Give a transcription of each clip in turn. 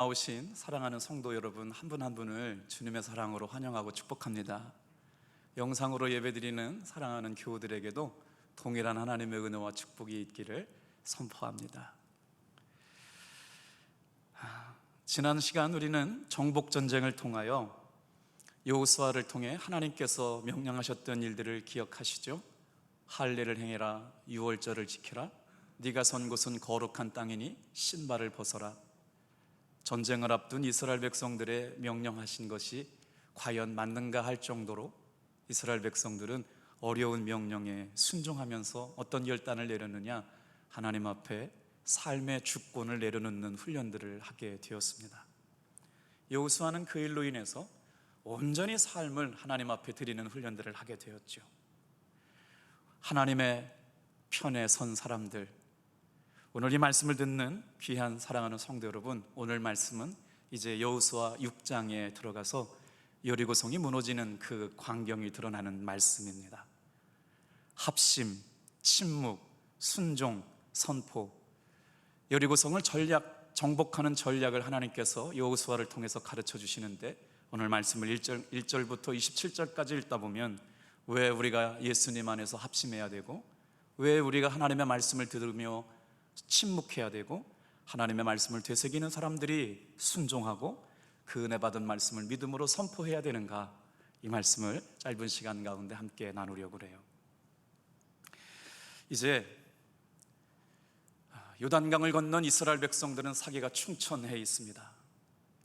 나오신 사랑하는 성도 여러분 한 분 한 분을 주님의 사랑으로 환영하고 축복합니다. 영상으로 예배드리는 사랑하는 교우들에게도 동일한 하나님의 은혜와 축복이 있기를 선포합니다. 지난 시간 우리는 정복전쟁을 통하여 여호수아를 통해 하나님께서 명령하셨던 일들을 기억하시죠? 할례를 행해라, 유월절을 지켜라, 네가 선 곳은 거룩한 땅이니 신발을 벗어라. 전쟁을 앞둔 이스라엘 백성들의 명령하신 것이 과연 맞는가 할 정도로 이스라엘 백성들은 어려운 명령에 순종하면서 어떤 결단을 내렸느냐? 하나님 앞에 삶의 주권을 내려놓는 훈련들을 하게 되었습니다. 여호수아는 그 일로 인해서 온전히 삶을 하나님 앞에 드리는 훈련들을 하게 되었죠. 하나님의 편에 선 사람들, 오늘 이 말씀을 듣는 귀한 사랑하는 성도 여러분, 오늘 말씀은 이제 여호수아 6장에 들어가서 여리고성이 무너지는 그 광경이 드러나는 말씀입니다. 합심, 침묵, 순종, 선포, 여리고성을 정복하는 전략을 하나님께서 여호수아를 통해서 가르쳐 주시는데, 오늘 말씀을 1절부터 27절까지 읽다 보면 왜 우리가 예수님 안에서 합심해야 되고, 왜 우리가 하나님의 말씀을 들으며 침묵해야 되고, 하나님의 말씀을 되새기는 사람들이 순종하고 그 은혜 받은 말씀을 믿음으로 선포해야 되는가, 이 말씀을 짧은 시간 가운데 함께 나누려고 그래요. 이제 요단강을 건넌 이스라엘 백성들은 사기가 충천해 있습니다.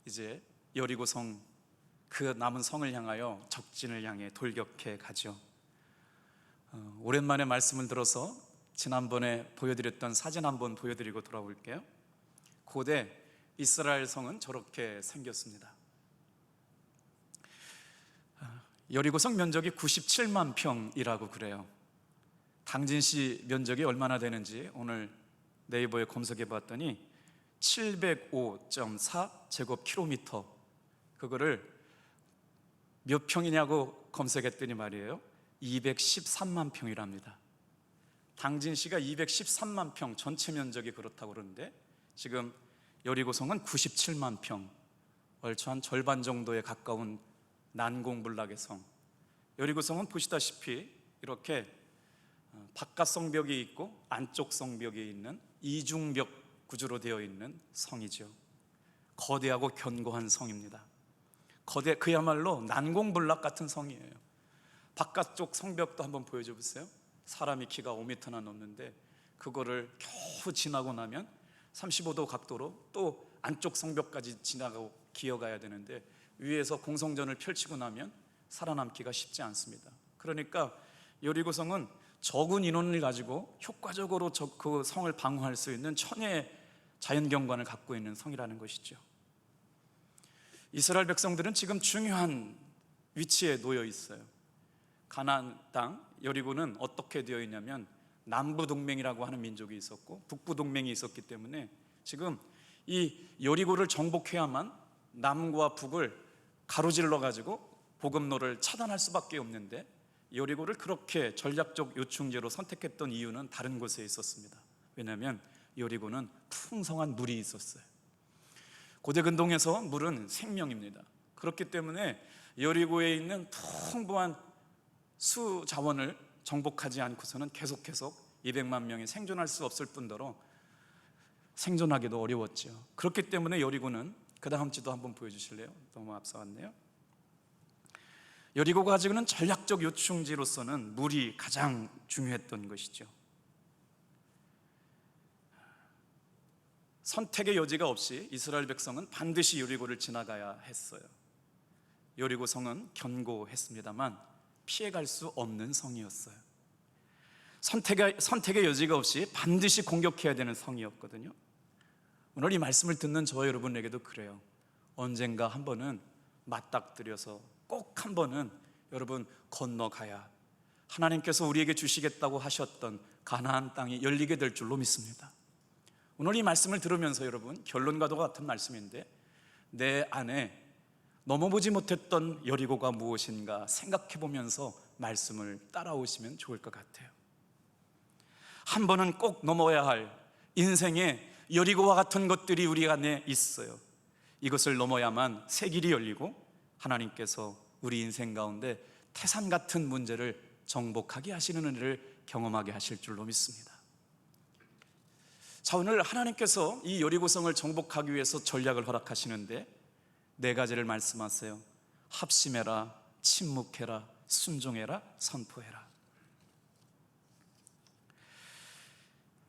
이제 여리고성, 그 남은 성을 향하여 적진을 향해 돌격해 가죠. 오랜만에 말씀을 들어서 지난번에 보여드렸던 사진 한번 보여드리고 돌아올게요. 고대 이스라엘 성은 저렇게 생겼습니다. 여리고성 면적이 97만 평이라고 그래요. 당진시 면적이 얼마나 되는지 오늘 네이버에 검색해 봤더니 705.4 제곱킬로미터, 그거를 몇 평이냐고 검색했더니 말이에요, 213만 평이랍니다. 당진시가 213만 평, 전체 면적이 그렇다고 그러는데 지금 여리고성은 97만 평, 얼추 한 절반 정도에 가까운 난공불락의 성. 여리고성은 보시다시피 이렇게 바깥 성벽이 있고 안쪽 성벽이 있는 이중벽 구조로 되어 있는 성이죠. 거대하고 견고한 성입니다. 그야말로 난공불락 같은 성이에요. 바깥쪽 성벽도 한번 보여줘 보세요. 사람이 키가 5m나 넘는데 그거를 겨우 지나고 나면 35도 각도로 또 안쪽 성벽까지 지나가고 기어가야 되는데, 위에서 공성전을 펼치고 나면 살아남기가 쉽지 않습니다. 그러니까 여리고성은 적은 인원을 가지고 효과적으로 그 성을 방어할 수 있는 천혜의 자연경관을 갖고 있는 성이라는 것이죠. 이스라엘 백성들은 지금 중요한 위치에 놓여 있어요. 가나안 땅 여리고는 어떻게 되어 있냐면, 남부 동맹이라고 하는 민족이 있었고 북부 동맹이 있었기 때문에 지금 이 여리고를 정복해야만 남과 북을 가로질러 가지고 복음로를 차단할 수밖에 없는데, 여리고를 그렇게 전략적 요충지로 선택했던 이유는 다른 곳에 있었습니다. 왜냐하면 여리고는 풍성한 물이 있었어요. 고대 근동에서 물은 생명입니다. 그렇기 때문에 여리고에 있는 풍부한 수 자원을 정복하지 않고서는 계속 200만 명이 생존할 수 없을 뿐더러 생존하기도 어려웠죠. 그렇기 때문에 여리고는, 그 다음 지도 한번 보여주실래요? 너무 앞서갔네요. 여리고가 가지고는 전략적 요충지로서는 물이 가장 중요했던 것이죠. 선택의 여지가 없이 이스라엘 백성은 반드시 여리고를 지나가야 했어요. 여리고 성은 견고했습니다만 피해갈 수 없는 성이었어요. 선택의 여지가 없이 반드시 공격해야 되는 성이었거든요. 오늘 이 말씀을 듣는 저와 여러분에게도 그래요. 언젠가 한 번은 맞닥뜨려서 꼭 한 번은 여러분 건너가야 하나님께서 우리에게 주시겠다고 하셨던 가나안 땅이 열리게 될 줄로 믿습니다. 오늘 이 말씀을 들으면서 여러분, 결론과도 같은 말씀인데, 내 안에 넘어보지 못했던 여리고가 무엇인가 생각해 보면서 말씀을 따라오시면 좋을 것 같아요. 한 번은 꼭 넘어야 할 인생의 여리고와 같은 것들이 우리 안에 있어요. 이것을 넘어야만 새 길이 열리고 하나님께서 우리 인생 가운데 태산 같은 문제를 정복하게 하시는 은혜를 경험하게 하실 줄로 믿습니다. 자, 오늘 하나님께서 이 여리고성을 정복하기 위해서 전략을 허락하시는데 네 가지를 말씀하세요. 합심해라, 침묵해라, 순종해라, 선포해라.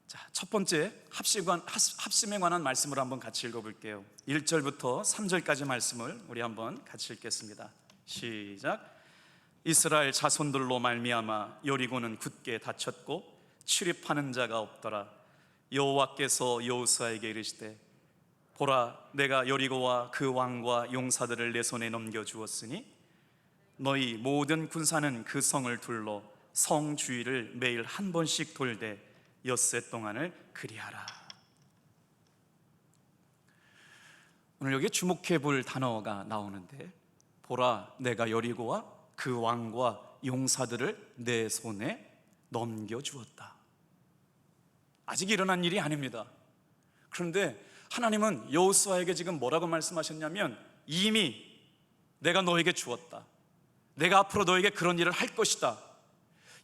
자, 첫 번째 합심에 관한 말씀을 한번 같이 읽어볼게요. 1절부터 3절까지 말씀을 우리 한번 같이 읽겠습니다. 시작. 이스라엘 자손들로 말미암아 여리고는 굳게 닫혔고 출입하는 자가 없더라. 여호와께서 여호수아에게 이르시되 보라, 내가 여리고와 그 왕과 용사들을 내 손에 넘겨주었으니 너희 모든 군사는 그 성을 둘러 성 주위를 매일 한 번씩 돌되 엿새 동안을 그리하라. 오늘 여기 주목해 볼 단어가 나오는데, 보라, 내가 여리고와 그 왕과 용사들을 내 손에 넘겨주었다. 아직 일어난 일이 아닙니다. 그런데 하나님은 여호수아에게 지금 뭐라고 말씀하셨냐면, 이미 내가 너에게 주었다. 내가 앞으로 너에게 그런 일을 할 것이다.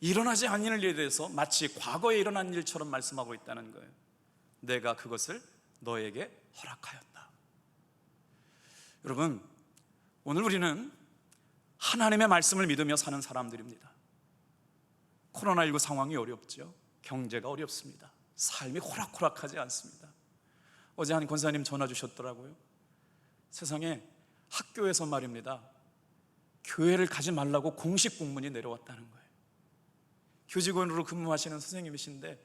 일어나지 않는 일에 대해서 마치 과거에 일어난 일처럼 말씀하고 있다는 거예요. 내가 그것을 너에게 허락하였다. 여러분, 오늘 우리는 하나님의 말씀을 믿으며 사는 사람들입니다. 코로나19 상황이 어렵죠. 경제가 어렵습니다. 삶이 호락호락하지 않습니다. 어제 한 권사님 전화 주셨더라고요. 세상에 학교에서 말입니다, 교회를 가지 말라고 공식 공문이 내려왔다는 거예요. 교직원으로 근무하시는 선생님이신데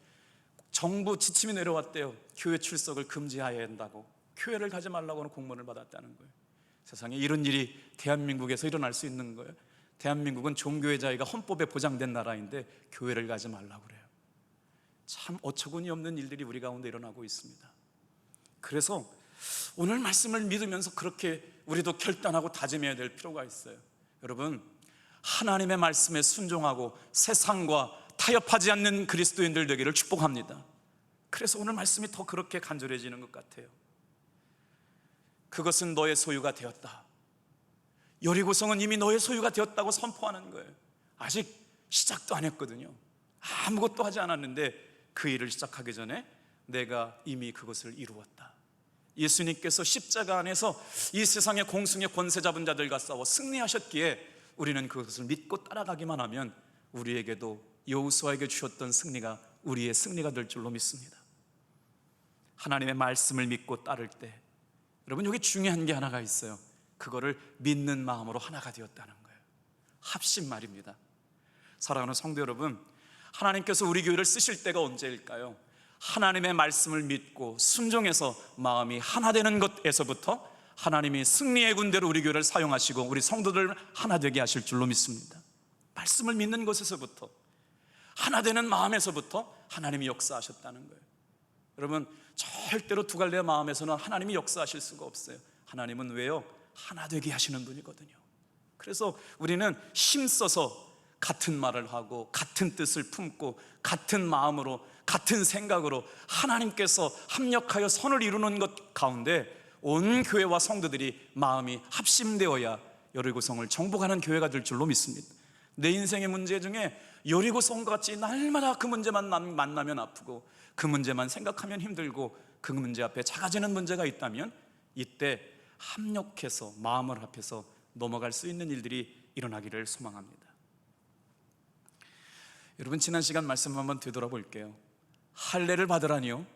정부 지침이 내려왔대요. 교회 출석을 금지해야 한다고, 교회를 가지 말라고 하는 공문을 받았다는 거예요. 세상에 이런 일이 대한민국에서 일어날 수 있는 거예요. 대한민국은 종교의 자유가 헌법에 보장된 나라인데 교회를 가지 말라고 그래요. 참 어처구니 없는 일들이 우리 가운데 일어나고 있습니다. 그래서 오늘 말씀을 믿으면서 그렇게 우리도 결단하고 다짐해야 될 필요가 있어요. 여러분, 하나님의 말씀에 순종하고 세상과 타협하지 않는 그리스도인들 되기를 축복합니다. 그래서 오늘 말씀이 더 그렇게 간절해지는 것 같아요. 그것은 너의 소유가 되었다. 여리고성은 이미 너의 소유가 되었다고 선포하는 거예요. 아직 시작도 안 했거든요. 아무것도 하지 않았는데 그 일을 시작하기 전에 내가 이미 그것을 이루었다. 예수님께서 십자가 안에서 이 세상의 공승의 권세 잡은 자들과 싸워 승리하셨기에 우리는 그것을 믿고 따라가기만 하면 우리에게도 여호수아에게 주셨던 승리가 우리의 승리가 될 줄로 믿습니다. 하나님의 말씀을 믿고 따를 때, 여러분, 여기 중요한 게 하나가 있어요. 그거를 믿는 마음으로 하나가 되었다는 거예요. 합심 말입니다. 사랑하는 성도 여러분, 하나님께서 우리 교회를 쓰실 때가 언제일까요? 하나님의 말씀을 믿고 순종해서 마음이 하나 되는 것에서부터 하나님이 승리의 군대로 우리 교회를 사용하시고 우리 성도들을 하나 되게 하실 줄로 믿습니다. 말씀을 믿는 것에서부터, 하나 되는 마음에서부터 하나님이 역사하셨다는 거예요. 여러분, 절대로 두 갈래의 마음에서는 하나님이 역사하실 수가 없어요. 하나님은 왜요? 하나 되게 하시는 분이거든요. 그래서 우리는 힘써서 같은 말을 하고 같은 뜻을 품고 같은 마음으로 같은 생각으로 하나님께서 합력하여 선을 이루는 것 가운데 온 교회와 성도들이 마음이 합심되어야 여리고성을 정복하는 교회가 될 줄로 믿습니다. 내 인생의 문제 중에 여리고성과 같이 날마다 그 문제만 만나면 아프고 그 문제만 생각하면 힘들고 그 문제 앞에 작아지는 문제가 있다면 이때 합력해서 마음을 합해서 넘어갈 수 있는 일들이 일어나기를 소망합니다. 여러분, 지난 시간 말씀 한번 되돌아볼게요. 할례를 받으라니요?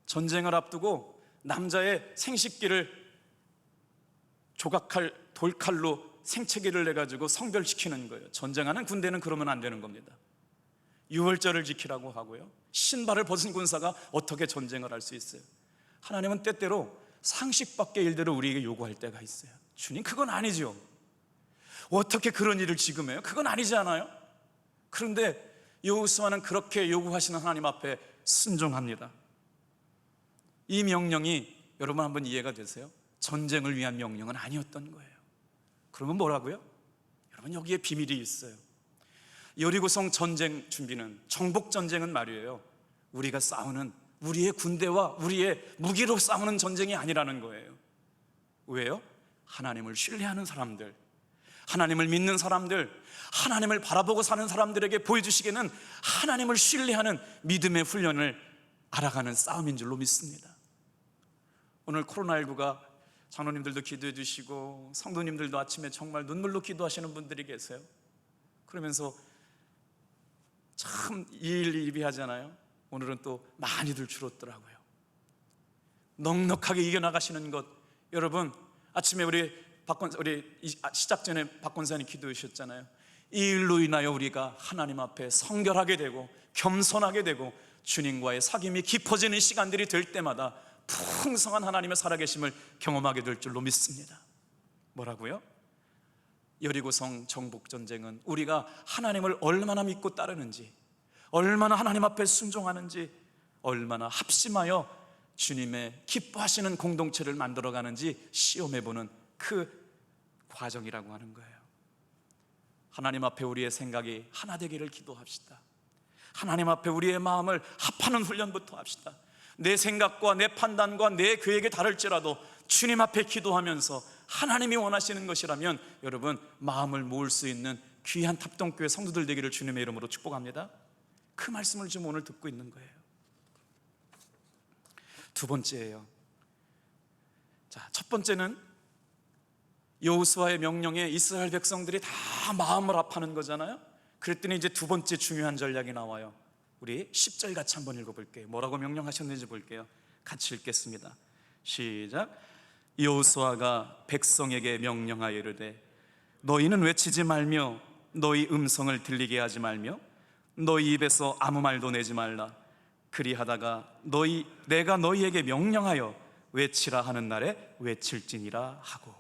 전쟁을 앞두고 남자의 생식기를 조각할 돌칼로 생채기를 내가지고 성별시키는 거예요. 전쟁하는 군대는 그러면 안 되는 겁니다. 유월절을 지키라고 하고요. 신발을 벗은 군사가 어떻게 전쟁을 할 수 있어요? 하나님은 때때로 상식 밖의 일들을 우리에게 요구할 때가 있어요. 주님, 그건 아니죠. 어떻게 그런 일을 지금 해요? 그건 아니지 않아요? 그런데 여호수아는 그렇게 요구하시는 하나님 앞에 순종합니다. 이 명령이 여러분 한번 이해가 되세요? 전쟁을 위한 명령은 아니었던 거예요. 그러면 뭐라고요? 여러분, 여기에 비밀이 있어요. 여리고성 전쟁 준비는, 정복 전쟁은 말이에요, 우리가 싸우는 우리의 군대와 우리의 무기로 싸우는 전쟁이 아니라는 거예요. 왜요? 하나님을 신뢰하는 사람들, 하나님을 믿는 사람들, 하나님을 바라보고 사는 사람들에게 보여주시기에는 하나님을 신뢰하는 믿음의 훈련을 알아가는 싸움인 줄로 믿습니다. 오늘 코로나19가 장로님들도 기도해 주시고 성도님들도 아침에 정말 눈물로 기도하시는 분들이 계세요. 그러면서 참 일일이 하잖아요. 오늘은 또 많이들 줄었더라고요. 넉넉하게 이겨나가시는 것, 여러분 아침에 우리 시작 전에 박 권사님 기도해 주셨잖아요. 이 일로 인하여 우리가 하나님 앞에 성결하게 되고 겸손하게 되고 주님과의 사귐이 깊어지는 시간들이 될 때마다 풍성한 하나님의 살아계심을 경험하게 될 줄로 믿습니다. 뭐라고요? 여리고성 정복전쟁은 우리가 하나님을 얼마나 믿고 따르는지, 얼마나 하나님 앞에 순종하는지, 얼마나 합심하여 주님의 기뻐하시는 공동체를 만들어가는지 시험해보는 그 과정이라고 하는 거예요. 하나님 앞에 우리의 생각이 하나 되기를 기도합시다. 하나님 앞에 우리의 마음을 합하는 훈련부터 합시다. 내 생각과 내 판단과 내 계획이 다를지라도 주님 앞에 기도하면서 하나님이 원하시는 것이라면 여러분 마음을 모을 수 있는 귀한 탑동교회 성도들 되기를 주님의 이름으로 축복합니다. 그 말씀을 지금 오늘 듣고 있는 거예요. 두 번째예요. 자, 첫 번째는 여호수아의 명령에 이스라엘 백성들이 다 마음을 합하는 거잖아요. 그랬더니 이제 두 번째 중요한 전략이 나와요. 우리 10절 같이 한번 읽어볼게요. 뭐라고 명령하셨는지 볼게요. 같이 읽겠습니다. 시작. 여호수아가 백성에게 명령하여 이르되 너희는 외치지 말며 너희 음성을 들리게 하지 말며 너희 입에서 아무 말도 내지 말라. 그리하다가 내가 너희에게 명령하여 외치라 하는 날에 외칠지니라 하고.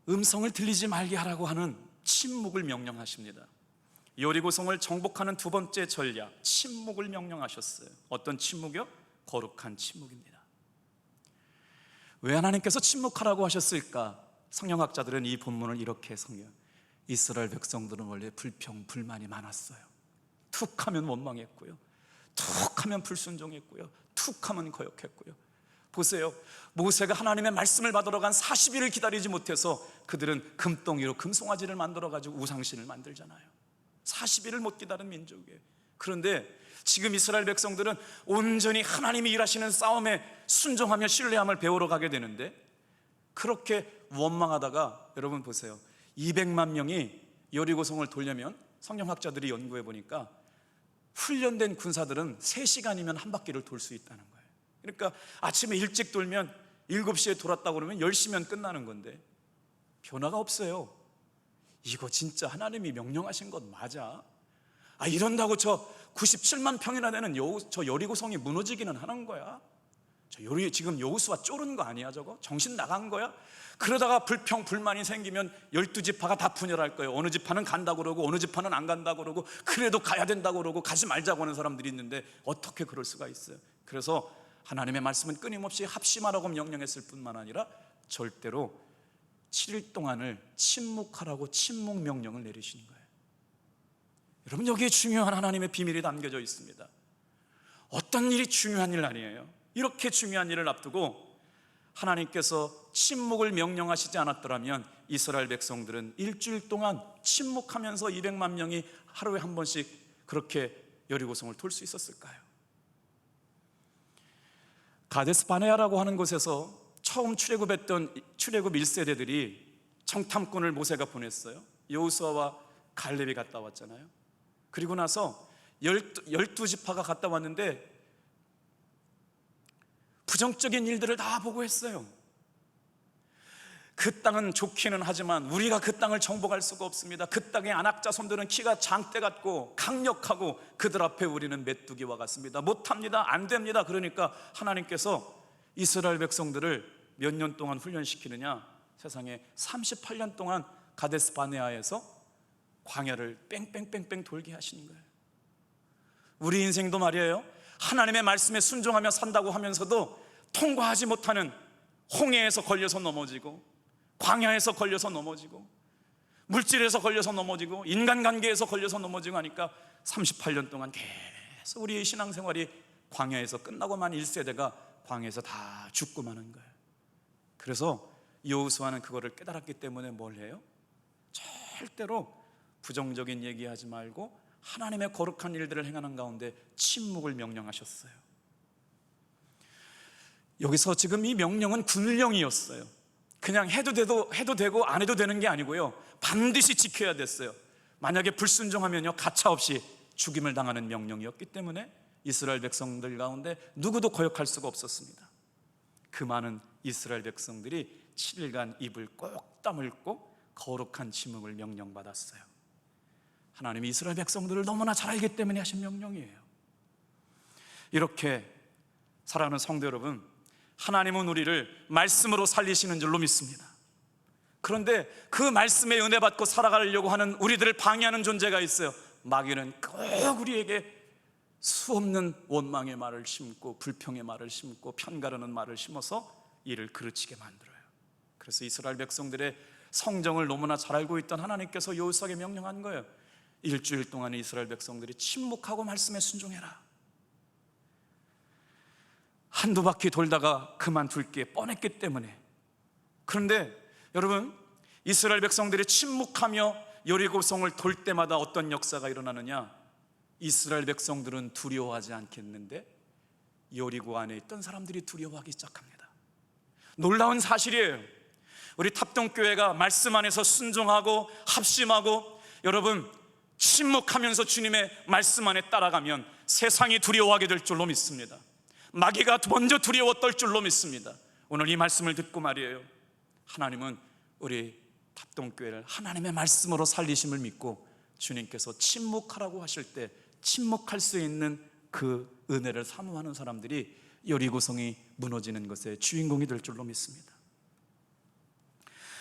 음성을 들리지 말게 하라고 하는 침묵을 명령하십니다. 여리고성을 정복하는 두 번째 전략, 침묵을 명령하셨어요. 어떤 침묵이요? 거룩한 침묵입니다. 왜 하나님께서 침묵하라고 하셨을까? 성경학자들은 이 본문을 이렇게 해석해요. 이스라엘 백성들은 원래 불평, 불만이 많았어요. 툭하면 원망했고요, 툭하면 불순종했고요, 툭하면 거역했고요. 보세요, 모세가 하나님의 말씀을 받으러 간 40일을 기다리지 못해서 그들은 금덩이로 금송아지를 만들어가지고 우상신을 만들잖아요. 40일을 못 기다린 민족이에요. 그런데 지금 이스라엘 백성들은 온전히 하나님이 일하시는 싸움에 순종하며 신뢰함을 배우러 가게 되는데, 그렇게 원망하다가 여러분 보세요, 200만 명이 여리고성을 돌려면 성경학자들이 연구해 보니까 훈련된 군사들은 3시간이면 한 바퀴를 돌 수 있다는 거예요. 그러니까 아침에 일찍 돌면 7시에 돌았다고 그러면 10시면 끝나는 건데 변화가 없어요. 이거 진짜 하나님이 명령하신 것 맞아? 이런다고 저 97만 평이나 되는 저 여리고성이 무너지기는 하는 거야? 지금 여호수아 쫄은 거 아니야? 저거 정신 나간 거야? 그러다가 불평 불만이 생기면 12지파가 다 분열할 거예요. 어느 지파는 간다고 그러고 어느 지파는 안 간다고 그러고, 그래도 가야 된다고 그러고 가지 말자고 하는 사람들이 있는데 어떻게 그럴 수가 있어요? 그래서 하나님의 말씀은 끊임없이 합심하라고 명령했을 뿐만 아니라 절대로 7일 동안을 침묵하라고 침묵 명령을 내리시는 거예요. 여러분, 여기에 중요한 하나님의 비밀이 담겨져 있습니다. 어떤 일이 중요한 일 아니에요. 이렇게 중요한 일을 앞두고 하나님께서 침묵을 명령하시지 않았더라면 이스라엘 백성들은 일주일 동안 침묵하면서 200만 명이 하루에 한 번씩 그렇게 여리고성을 돌 수 있었을까요? 가데스 바네아라고 하는 곳에서 처음 출애굽했던 출애굽 1세대들이 청탐꾼을 모세가 보냈어요. 여호수아와 갈렙이 갔다 왔잖아요. 그리고 나서 12지파가 갔다 왔는데 부정적인 일들을 다 보고했어요. 그 땅은 좋기는 하지만 우리가 그 땅을 정복할 수가 없습니다. 그 땅의 안악자손들은 키가 장대 같고 강력하고 그들 앞에 우리는 메뚜기와 같습니다. 못합니다, 안 됩니다. 그러니까 하나님께서 이스라엘 백성들을 몇 년 동안 훈련시키느냐, 세상에 38년 동안 가데스 바네아에서 광야를 뺑뺑뺑뺑 돌게 하시는 거예요. 우리 인생도 말이에요, 하나님의 말씀에 순종하며 산다고 하면서도 통과하지 못하는 홍해에서 걸려서 넘어지고, 광야에서 걸려서 넘어지고, 물질에서 걸려서 넘어지고, 인간관계에서 걸려서 넘어지고 하니까 38년 동안 계속 우리의 신앙생활이 광야에서 끝나고만 1세대가 광야에서 다 죽고 마는 거예요. 그래서 여호수아는 그거를 깨달았기 때문에 뭘 해요? 절대로 부정적인 얘기하지 말고 하나님의 거룩한 일들을 행하는 가운데 침묵을 명령하셨어요. 여기서 지금 이 명령은 군령이었어요. 그냥 해도 되고 안 해도 되는 게 아니고요, 반드시 지켜야 됐어요. 만약에 불순종하면요, 가차없이 죽임을 당하는 명령이었기 때문에 이스라엘 백성들 가운데 누구도 거역할 수가 없었습니다. 그 많은 이스라엘 백성들이 7일간 입을 꼭 다물고 거룩한 침묵을 명령받았어요. 하나님이 이스라엘 백성들을 너무나 잘 알기 때문에 하신 명령이에요. 이렇게 사랑하는 성도 여러분, 하나님은 우리를 말씀으로 살리시는 줄로 믿습니다. 그런데 그 말씀에 은혜 받고 살아가려고 하는 우리들을 방해하는 존재가 있어요. 마귀는 꼭 우리에게 수없는 원망의 말을 심고 불평의 말을 심고 편가르는 말을 심어서 이를 그르치게 만들어요. 그래서 이스라엘 백성들의 성정을 너무나 잘 알고 있던 하나님께서 여호수아에게 명령한 거예요. 일주일 동안 이스라엘 백성들이 침묵하고 말씀에 순종해라. 한두 바퀴 돌다가 그만둘 게 뻔했기 때문에. 그런데 여러분, 이스라엘 백성들이 침묵하며 여리고성을 돌 때마다 어떤 역사가 일어나느냐? 이스라엘 백성들은 두려워하지 않겠는데 여리고 안에 있던 사람들이 두려워하기 시작합니다. 놀라운 사실이에요. 우리 탑동교회가 말씀 안에서 순종하고 합심하고 여러분 침묵하면서 주님의 말씀 안에 따라가면 세상이 두려워하게 될 줄로 믿습니다. 마귀가 먼저 두려워 떨 줄로 믿습니다. 오늘 이 말씀을 듣고 말이에요, 하나님은 우리 탑동교회를 하나님의 말씀으로 살리심을 믿고 주님께서 침묵하라고 하실 때 침묵할 수 있는 그 은혜를 사모하는 사람들이 여리고성이 무너지는 것의 주인공이 될 줄로 믿습니다.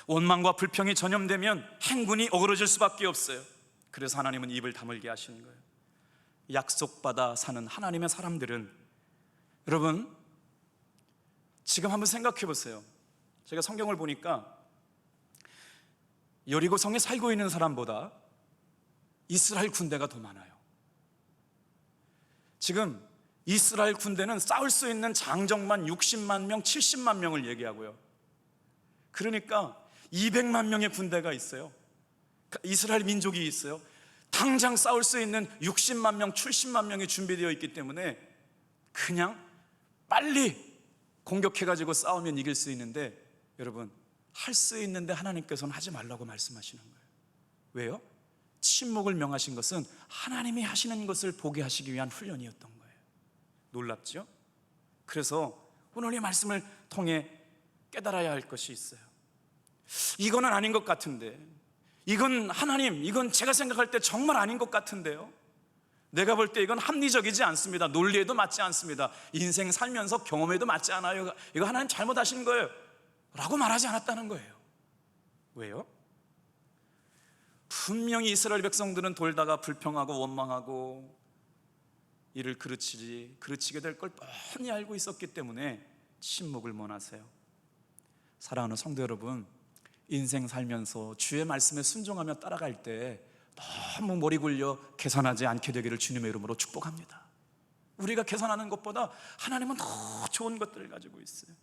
원망과 불평이 전염되면 행군이 어그러질 수밖에 없어요. 그래서 하나님은 입을 다물게 하시는 거예요. 약속받아 사는 하나님의 사람들은, 여러분 지금 한번 생각해 보세요. 제가 성경을 보니까 여리고성에 살고 있는 사람보다 이스라엘 군대가 더 많아요. 지금 이스라엘 군대는 싸울 수 있는 장정만 60만 명, 70만 명을 얘기하고요. 그러니까 200만 명의 군대가 있어요. 이스라엘 민족이 있어요. 당장 싸울 수 있는 60만 명, 70만 명이 준비되어 있기 때문에 그냥 빨리 공격해가지고 싸우면 이길 수 있는데, 여러분 할 수 있는데 하나님께서는 하지 말라고 말씀하시는 거예요. 왜요? 침묵을 명하신 것은 하나님이 하시는 것을 보게 하시기 위한 훈련이었던 거예요. 놀랍죠? 그래서 오늘 이 말씀을 통해 깨달아야 할 것이 있어요. 이거는 아닌 것 같은데, 이건 하나님, 이건 제가 생각할 때 정말 아닌 것 같은데요, 내가 볼 때 이건 합리적이지 않습니다. 논리에도 맞지 않습니다. 인생 살면서 경험에도 맞지 않아요. 이거 하나님 잘못하신 거예요 라고 말하지 않았다는 거예요. 왜요? 분명히 이스라엘 백성들은 돌다가 불평하고 원망하고 이를 그르치게 될 걸 뻔히 알고 있었기 때문에 침묵을 원하세요. 사랑하는 성도 여러분, 인생 살면서 주의 말씀에 순종하며 따라갈 때 너무 머리 굴려 계산하지 않게 되기를 주님의 이름으로 축복합니다. 우리가 계산하는 것보다 하나님은 더 좋은 것들을 가지고 있어요.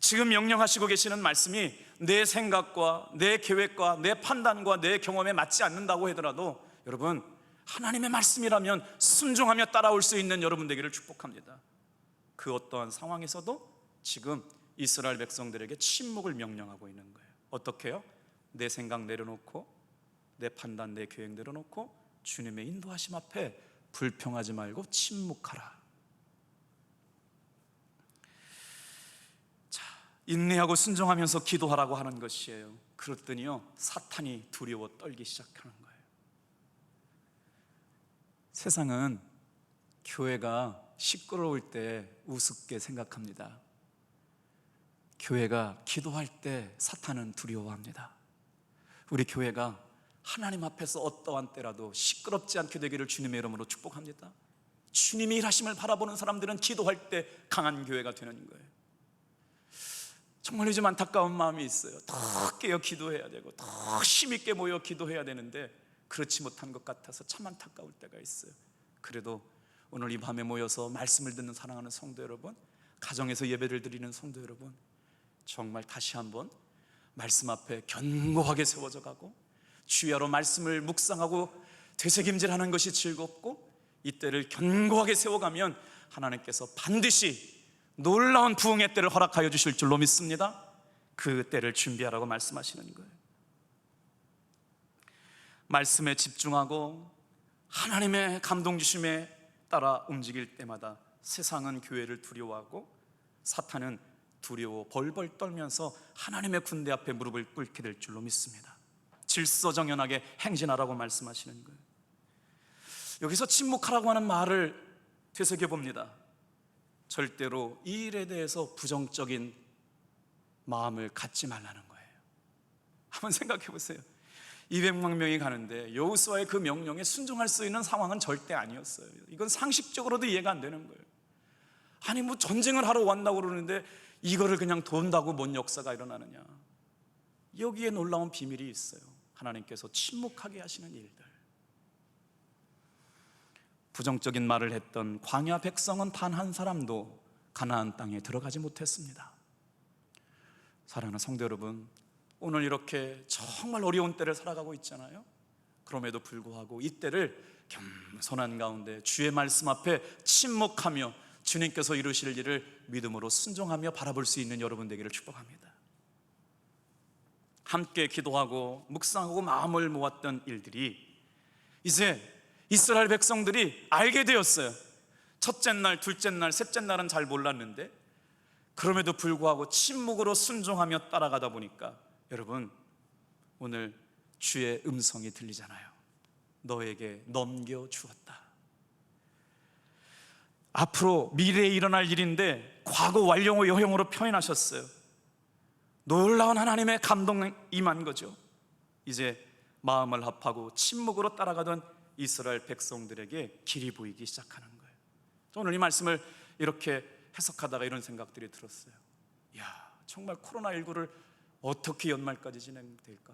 지금 명령하시고 계시는 말씀이 내 생각과 내 계획과 내 판단과 내 경험에 맞지 않는다고 하더라도 여러분 하나님의 말씀이라면 순종하며 따라올 수 있는 여러분 되기를 축복합니다. 그 어떠한 상황에서도 지금 이스라엘 백성들에게 침묵을 명령하고 있는 거예요. 어떻게 해요? 내 생각 내려놓고 내 판단, 내 계획 내려놓고 주님의 인도하심 앞에 불평하지 말고 침묵하라. 자, 인내하고 순종하면서 기도하라고 하는 것이에요. 그랬더니요, 사탄이 두려워 떨기 시작하는 거예요. 세상은 교회가 시끄러울 때 우습게 생각합니다. 교회가 기도할 때 사탄은 두려워합니다. 우리 교회가 하나님 앞에서 어떠한 때라도 시끄럽지 않게 되기를 주님의 이름으로 축복합니다. 주님이 일하심을 바라보는 사람들은 기도할 때 강한 교회가 되는 거예요. 정말 요즘 안타까운 마음이 있어요. 더 깨어 기도해야 되고 더 힘있게 모여 기도해야 되는데 그렇지 못한 것 같아서 참 안타까울 때가 있어요. 그래도 오늘 이 밤에 모여서 말씀을 듣는 사랑하는 성도 여러분, 가정에서 예배를 드리는 성도 여러분, 정말 다시 한번 말씀 앞에 견고하게 세워져 가고 주야로 말씀을 묵상하고 되새김질하는 것이 즐겁고, 이때를 견고하게 세워가면 하나님께서 반드시 놀라운 부흥의 때를 허락하여 주실 줄로 믿습니다. 그 때를 준비하라고 말씀하시는 거예요. 말씀에 집중하고 하나님의 감동 주심에 따라 움직일 때마다 세상은 교회를 두려워하고 사탄은 두려워 벌벌 떨면서 하나님의 군대 앞에 무릎을 꿇게 될 줄로 믿습니다. 질서정연하게 행진하라고 말씀하시는 거예요. 여기서 침묵하라고 하는 말을 되새겨 봅니다. 절대로 이 일에 대해서 부정적인 마음을 갖지 말라는 거예요. 한번 생각해 보세요. 200만 명이 가는데 여호수아의 그 명령에 순종할 수 있는 상황은 절대 아니었어요. 이건 상식적으로도 이해가 안 되는 거예요. 아니 뭐 전쟁을 하러 왔다고 그러는데 이거를 그냥 돈다고 뭔 역사가 일어나느냐. 여기에 놀라운 비밀이 있어요. 하나님께서 침묵하게 하시는 일들. 부정적인 말을 했던 광야 백성은 단 한 사람도 가나안 땅에 들어가지 못했습니다. 사랑하는 성도 여러분, 오늘 이렇게 정말 어려운 때를 살아가고 있잖아요. 그럼에도 불구하고 이 때를 겸손한 가운데 주의 말씀 앞에 침묵하며 주님께서 이루실 일을 믿음으로 순종하며 바라볼 수 있는 여러분 되기를 축복합니다. 함께 기도하고 묵상하고 마음을 모았던 일들이 이제 이스라엘 백성들이 알게 되었어요. 첫째 날, 둘째 날, 셋째 날은 잘 몰랐는데 그럼에도 불구하고 침묵으로 순종하며 따라가다 보니까 여러분, 오늘 주의 음성이 들리잖아요. 너에게 넘겨주었다. 앞으로 미래에 일어날 일인데 과거 완료형으로 표현하셨어요. 놀라운 하나님의 감동이 임한 거죠. 이제 마음을 합하고 침묵으로 따라가던 이스라엘 백성들에게 길이 보이기 시작하는 거예요. 오늘 이 말씀을 이렇게 해석하다가 이런 생각들이 들었어요. 야, 정말 코로나19를 어떻게 연말까지 진행될까?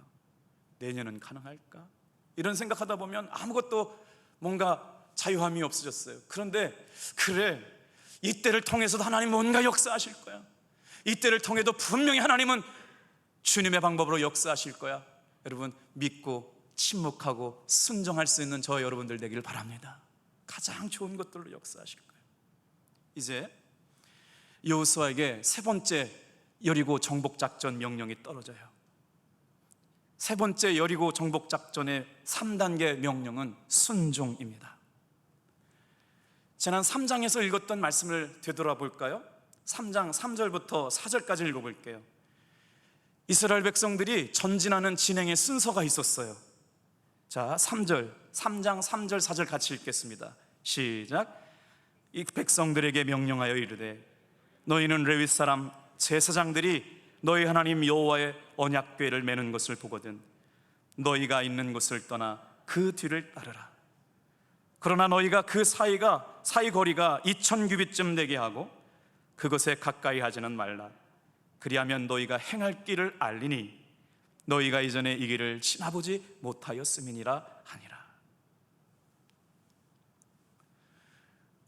내년은 가능할까? 이런 생각하다 보면 아무것도 뭔가 자유함이 없어졌어요. 그런데 그래, 이때를 통해서도 하나님 뭔가 역사하실 거야. 이때를 통해도 분명히 하나님은 주님의 방법으로 역사하실 거야. 여러분, 믿고 침묵하고 순종할 수 있는 저 여러분들 되기를 바랍니다. 가장 좋은 것들로 역사하실 거예요. 이제 여호수아에게 세 번째 여리고 정복작전 명령이 떨어져요. 세 번째 여리고 정복작전의 3단계 명령은 순종입니다. 지난 3장에서 읽었던 말씀을 되돌아볼까요? 3장 3절부터 4절까지 읽어볼게요. 이스라엘 백성들이 전진하는 진행의 순서가 있었어요. 자, 3장 3절 4절 같이 읽겠습니다. 시작. 이 백성들에게 명령하여 이르되 너희는 레위 사람 제사장들이 너희 하나님 여호와의 언약궤를 매는 것을 보거든 너희가 있는 곳을 떠나 그 뒤를 따르라. 그러나 너희가 그 사이 거리가 2000규빗쯤 되게 하고 그것에 가까이 하지는 말라. 그리하면 너희가 행할 길을 알리니 너희가 이전에 이 길을 지나보지 못하였음이니라 하니라.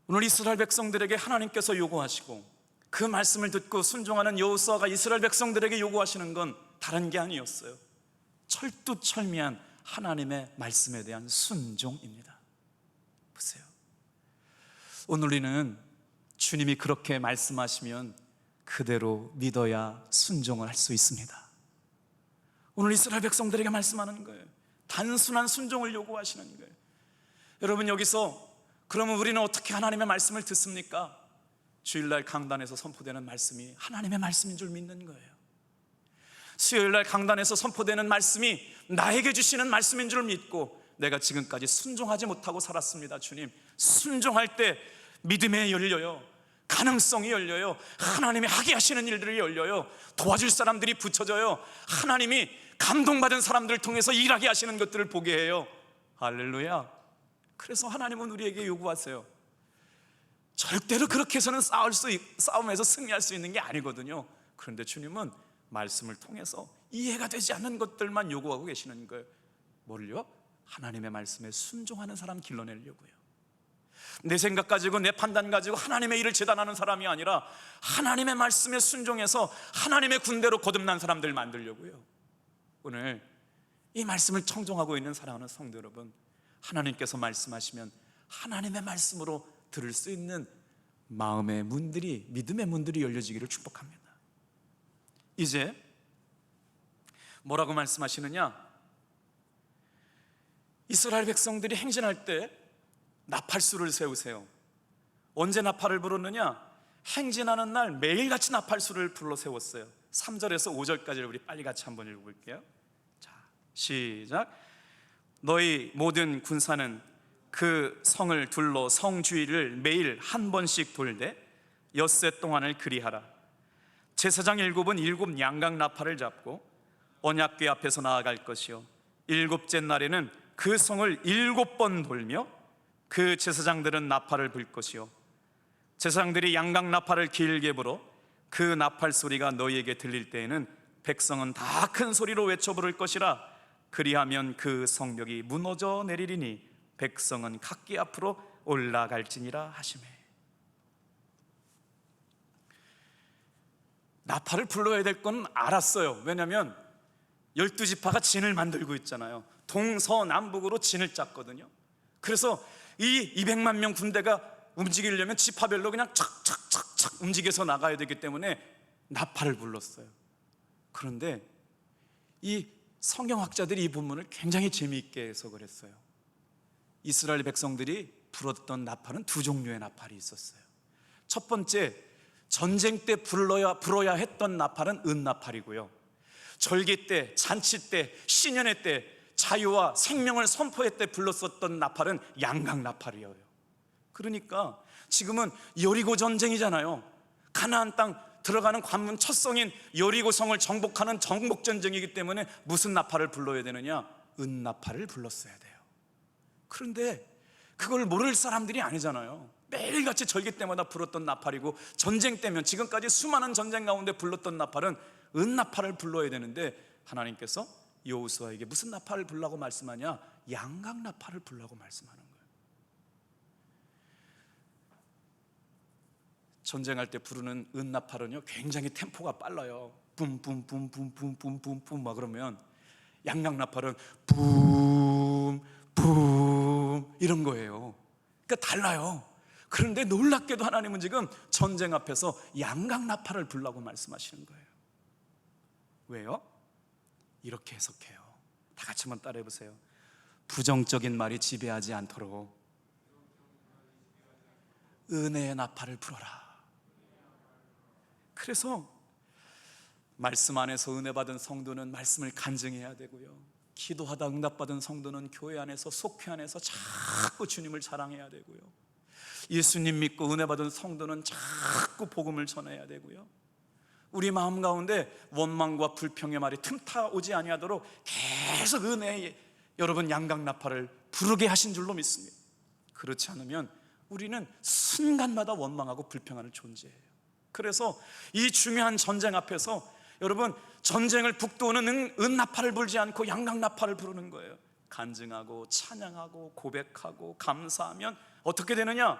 오늘 이스라엘 백성들에게 하나님께서 요구하시고 그 말씀을 듣고 순종하는 여호수아가 이스라엘 백성들에게 요구하시는 건 다른 게 아니었어요. 철두철미한 하나님의 말씀에 대한 순종입니다. 보세요. 오늘 우리는 주님이 그렇게 말씀하시면 그대로 믿어야 순종을 할 수 있습니다. 오늘 이스라엘 백성들에게 말씀하는 거예요. 단순한 순종을 요구하시는 거예요. 여러분, 여기서 그러면 우리는 어떻게 하나님의 말씀을 듣습니까? 주일날 강단에서 선포되는 말씀이 하나님의 말씀인 줄 믿는 거예요. 수요일날 강단에서 선포되는 말씀이 나에게 주시는 말씀인 줄 믿고 내가 지금까지 순종하지 못하고 살았습니다. 주님, 순종할 때 믿음에 열려요. 가능성이 열려요. 하나님이 하게 하시는 일들이 열려요. 도와줄 사람들이 붙여져요. 하나님이 감동받은 사람들을 통해서 일하게 하시는 것들을 보게 해요. 할렐루야. 그래서 하나님은 우리에게 요구하세요. 절대로 그렇게 해서는 싸움에서 승리할 수 있는 게 아니거든요. 그런데 주님은 말씀을 통해서 이해가 되지 않는 것들만 요구하고 계시는 거예요. 뭘요? 하나님의 말씀에 순종하는 사람 길러내려고요. 내 생각 가지고 내 판단 가지고 하나님의 일을 재단하는 사람이 아니라 하나님의 말씀에 순종해서 하나님의 군대로 거듭난 사람들 만들려고요. 오늘 이 말씀을 청종하고 있는 사랑하는 성도 여러분, 하나님께서 말씀하시면 하나님의 말씀으로 들을 수 있는 마음의 문들이, 믿음의 문들이 열려지기를 축복합니다. 이제 뭐라고 말씀하시느냐? 이스라엘 백성들이 행진할 때 나팔수를 세우세요. 언제 나팔을 불었느냐? 행진하는 날 매일같이 나팔수를 불러 세웠어요. 3절에서 5절까지를 우리 빨리 같이 한번 읽어볼게요. 자, 시작. 너희 모든 군사는 그 성을 둘러 성 주위를 매일 한 번씩 돌되 엿새 동안을 그리하라. 제사장 7은 7 양각 나팔을 잡고 언약궤 앞에서 나아갈 것이요, 7째 날에는 그 성을 7번 돌며 그 제사장들은 나팔을 불 것이요, 제사장들이 양각 나팔을 길게 불어 그 나팔 소리가 너희에게 들릴 때에는 백성은 다 큰 소리로 외쳐 부를 것이라. 그리하면 그 성벽이 무너져 내리리니 백성은 각기 앞으로 올라갈지니라 하시매. 나팔을 불러야 될 건 알았어요. 왜냐하면 12지파가 진을 만들고 있잖아요. 동서남북으로 진을 짰거든요. 그래서 이 200만 명 군대가 움직이려면 지파별로 그냥 착착착착 움직여서 나가야 되기 때문에 나팔을 불렀어요. 그런데 이 성경학자들이 이 본문을 굉장히 재미있게 해석을 했어요. 이스라엘 백성들이 불었던 나팔은 두 종류의 나팔이 있었어요. 첫 번째, 전쟁 때 불어야 했던 나팔은 은나팔이고요, 절기 때, 잔치 때, 신년회 때 자유와 생명을 선포할 때 불렀었던 나팔은 양각 나팔이에요. 그러니까 지금은 여리고 전쟁이잖아요. 가나안 땅 들어가는 관문 첫 성인 여리고성을 정복하는 정복 전쟁이기 때문에 무슨 나팔을 불러야 되느냐? 은나팔을 불렀어야 돼요. 그런데 그걸 모를 사람들이 아니잖아요. 매일같이 절기 때마다 불었던 나팔이고, 전쟁 때면 지금까지 수많은 전쟁 가운데 불렀던 나팔은 은나팔을 불러야 되는데, 하나님께서 여호수아에게 무슨 나팔을 불라고 말씀하냐? 양각 나팔을 불라고 말씀하는 거예요. 전쟁할 때 부르는 은나팔은요 굉장히 템포가 빨라요. 뿜뿜뿜뿜뿜뿜뿜뿜 막 그러면, 양각 나팔은 붐붐 이런 거예요. 그러니까 달라요. 그런데 놀랍게도 하나님은 지금 전쟁 앞에서 양각 나팔을 불라고 말씀하시는 거예요. 왜요? 이렇게 해석해요. 다 같이 한번 따라해 보세요. 부정적인 말이 지배하지 않도록 은혜의 나팔을 불어라. 그래서 말씀 안에서 은혜 받은 성도는 말씀을 간증해야 되고요, 기도하다 응답받은 성도는 교회 안에서, 속회 안에서 자꾸 주님을 자랑해야 되고요, 예수님 믿고 은혜 받은 성도는 자꾸 복음을 전해야 되고요, 우리 마음 가운데 원망과 불평의 말이 틈타 오지 아니하도록 계속 은혜의 여러분 양각 나팔을 부르게 하신 줄로 믿습니다. 그렇지 않으면 우리는 순간마다 원망하고 불평하는 존재예요. 그래서 이 중요한 전쟁 앞에서 여러분 전쟁을 북돋우는 은나팔을 불지 않고 양각 나팔을 부르는 거예요. 간증하고 찬양하고 고백하고 감사하면 어떻게 되느냐?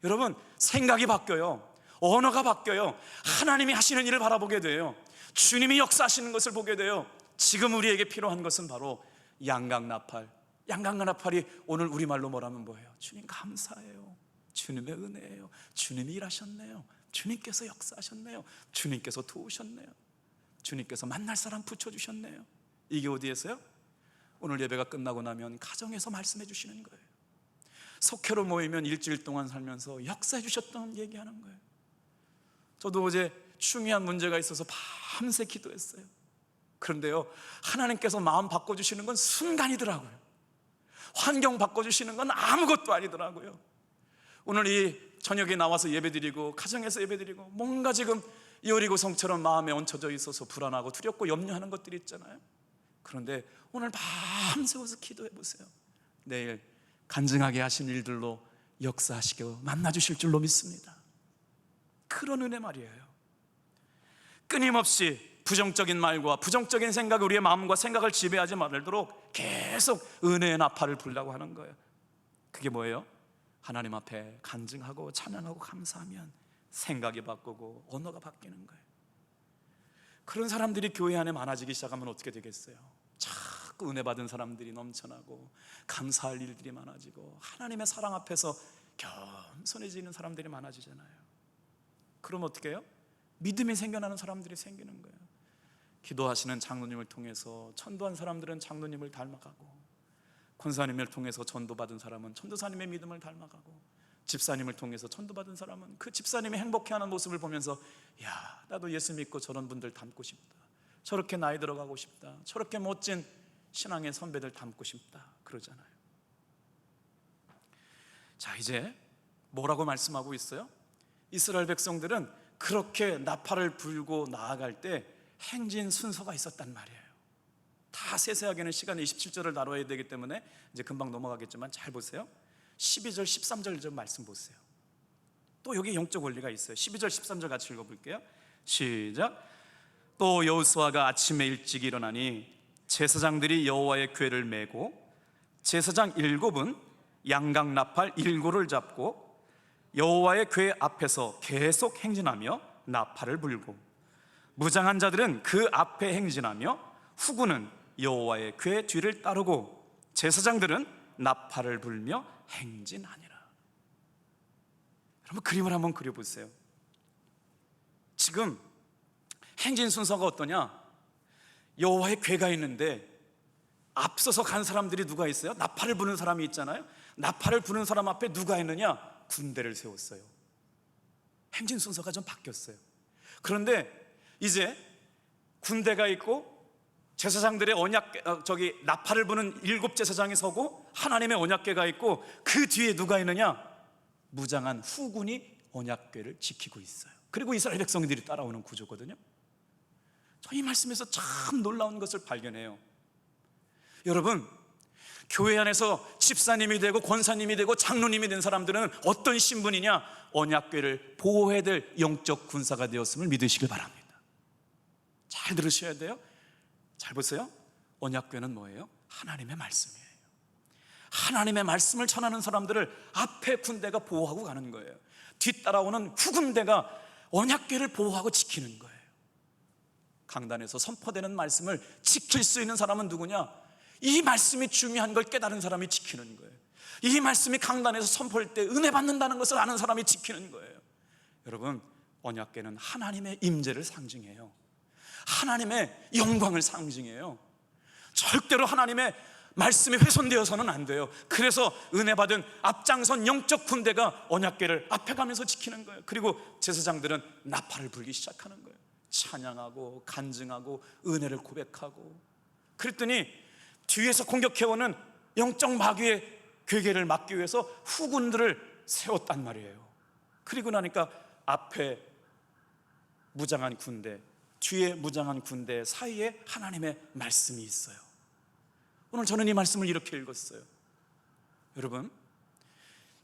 여러분 생각이 바뀌어요. 언어가 바뀌어요. 하나님이 하시는 일을 바라보게 돼요. 주님이 역사하시는 것을 보게 돼요. 지금 우리에게 필요한 것은 바로 양각 나팔. 양각 나팔이 오늘 우리말로 뭐라면 뭐예요? 주님 감사해요. 주님의 은혜예요. 주님이 일하셨네요. 주님께서 역사하셨네요. 주님께서 도우셨네요. 주님께서 만날 사람 붙여주셨네요. 이게 어디에서요? 오늘 예배가 끝나고 나면 가정에서 말씀해 주시는 거예요. 속회로 모이면 일주일 동안 살면서 역사해 주셨던 얘기하는 거예요. 저도 어제 중요한 문제가 있어서 밤새 기도했어요. 그런데요, 하나님께서 마음 바꿔주시는 건 순간이더라고요. 환경 바꿔주시는 건 아무것도 아니더라고요. 오늘 이 저녁에 나와서 예배드리고 가정에서 예배드리고 뭔가 지금 여리고성처럼 마음에 얹혀져 있어서 불안하고 두렵고 염려하는 것들이 있잖아요. 그런데 오늘 밤새워서 기도해 보세요. 내일 간증하게 하신 일들로 역사하시고 만나주실 줄로 믿습니다. 그런 은혜 말이에요. 끊임없이 부정적인 말과 부정적인 생각이 우리의 마음과 생각을 지배하지 말도록 계속 은혜의 나팔을 불라고 하는 거예요. 그게 뭐예요? 하나님 앞에 간증하고 찬양하고 감사하면 생각이 바꾸고 언어가 바뀌는 거예요. 그런 사람들이 교회 안에 많아지기 시작하면 어떻게 되겠어요? 자꾸 은혜 받은 사람들이 넘쳐나고 감사할 일들이 많아지고 하나님의 사랑 앞에서 겸손해지는 사람들이 많아지잖아요. 그럼 어떻게 해요? 믿음이 생겨나는 사람들이 생기는 거예요. 기도하시는 장로님을 통해서 전도한 사람들은 장로님을 닮아가고, 권사님을 통해서 전도받은 사람은 전도사님의 믿음을 닮아가고, 집사님을 통해서 전도받은 사람은 그 집사님이 행복해하는 모습을 보면서 야, 나도 예수 믿고 저런 분들 닮고 싶다, 저렇게 나이 들어가고 싶다, 저렇게 멋진 신앙의 선배들 닮고 싶다 그러잖아요. 자, 이제 뭐라고 말씀하고 있어요? 이스라엘 백성들은 그렇게 나팔을 불고 나아갈 때 행진 순서가 있었단 말이에요. 다 세세하게는 시간이 27절을 다뤄야 되기 때문에 이제 금방 넘어가겠지만 잘 보세요. 12절 13절 좀 말씀 보세요. 또 여기 영적 원리가 있어요. 12절 13절 같이 읽어볼게요. 시작. 또 여호수아가 아침에 일찍 일어나니 제사장들이 여호와의 궤를 메고 제사장 7은 양각 나팔 7을 잡고 여호와의 궤 앞에서 계속 행진하며 나팔을 불고, 무장한 자들은 그 앞에 행진하며 후군은 여호와의 궤 뒤를 따르고 제사장들은 나팔을 불며 행진하니라. 여러분, 그림을 한번 그려보세요. 지금 행진 순서가 어떠냐? 여호와의 궤가 있는데 앞서서 간 사람들이 누가 있어요? 나팔을 부는 사람이 있잖아요. 나팔을 부는 사람 앞에 누가 있느냐? 군대를 세웠어요. 행진 순서가 좀 바뀌었어요. 그런데 이제 군대가 있고 제사장들의 나팔을 부는 7 제사장이 서고 하나님의 언약궤가 있고 그 뒤에 누가 있느냐? 무장한 후군이 언약궤를 지키고 있어요. 그리고 이스라엘 백성들이 따라오는 구조거든요. 저 이 말씀에서 참 놀라운 것을 발견해요. 여러분, 교회 안에서 집사님이 되고 권사님이 되고 장로님이 된 사람들은 어떤 신분이냐? 언약궤를 보호해야 될 영적 군사가 되었음을 믿으시길 바랍니다. 잘 들으셔야 돼요. 잘 보세요. 언약궤는 뭐예요? 하나님의 말씀이에요. 하나님의 말씀을 전하는 사람들을 앞에 군대가 보호하고 가는 거예요. 뒤따라오는 후군대가 언약궤를 보호하고 지키는 거예요. 강단에서 선포되는 말씀을 지킬 수 있는 사람은 누구냐? 이 말씀이 중요한 걸 깨달은 사람이 지키는 거예요. 이 말씀이 강단에서 선포할 때 은혜 받는다는 것을 아는 사람이 지키는 거예요. 여러분, 언약궤는 하나님의 임재를 상징해요. 하나님의 영광을 상징해요. 절대로 하나님의 말씀이 훼손되어서는 안 돼요. 그래서 은혜 받은 앞장선 영적 군대가 언약궤를 앞에 가면서 지키는 거예요. 그리고 제사장들은 나팔을 불기 시작하는 거예요. 찬양하고 간증하고 은혜를 고백하고. 그랬더니 뒤에서 공격해오는 영적 마귀의 괴계를 막기 위해서 후군들을 세웠단 말이에요. 그리고 나니까 앞에 무장한 군대, 뒤에 무장한 군대 사이에 하나님의 말씀이 있어요. 오늘 저는 이 말씀을 이렇게 읽었어요. 여러분,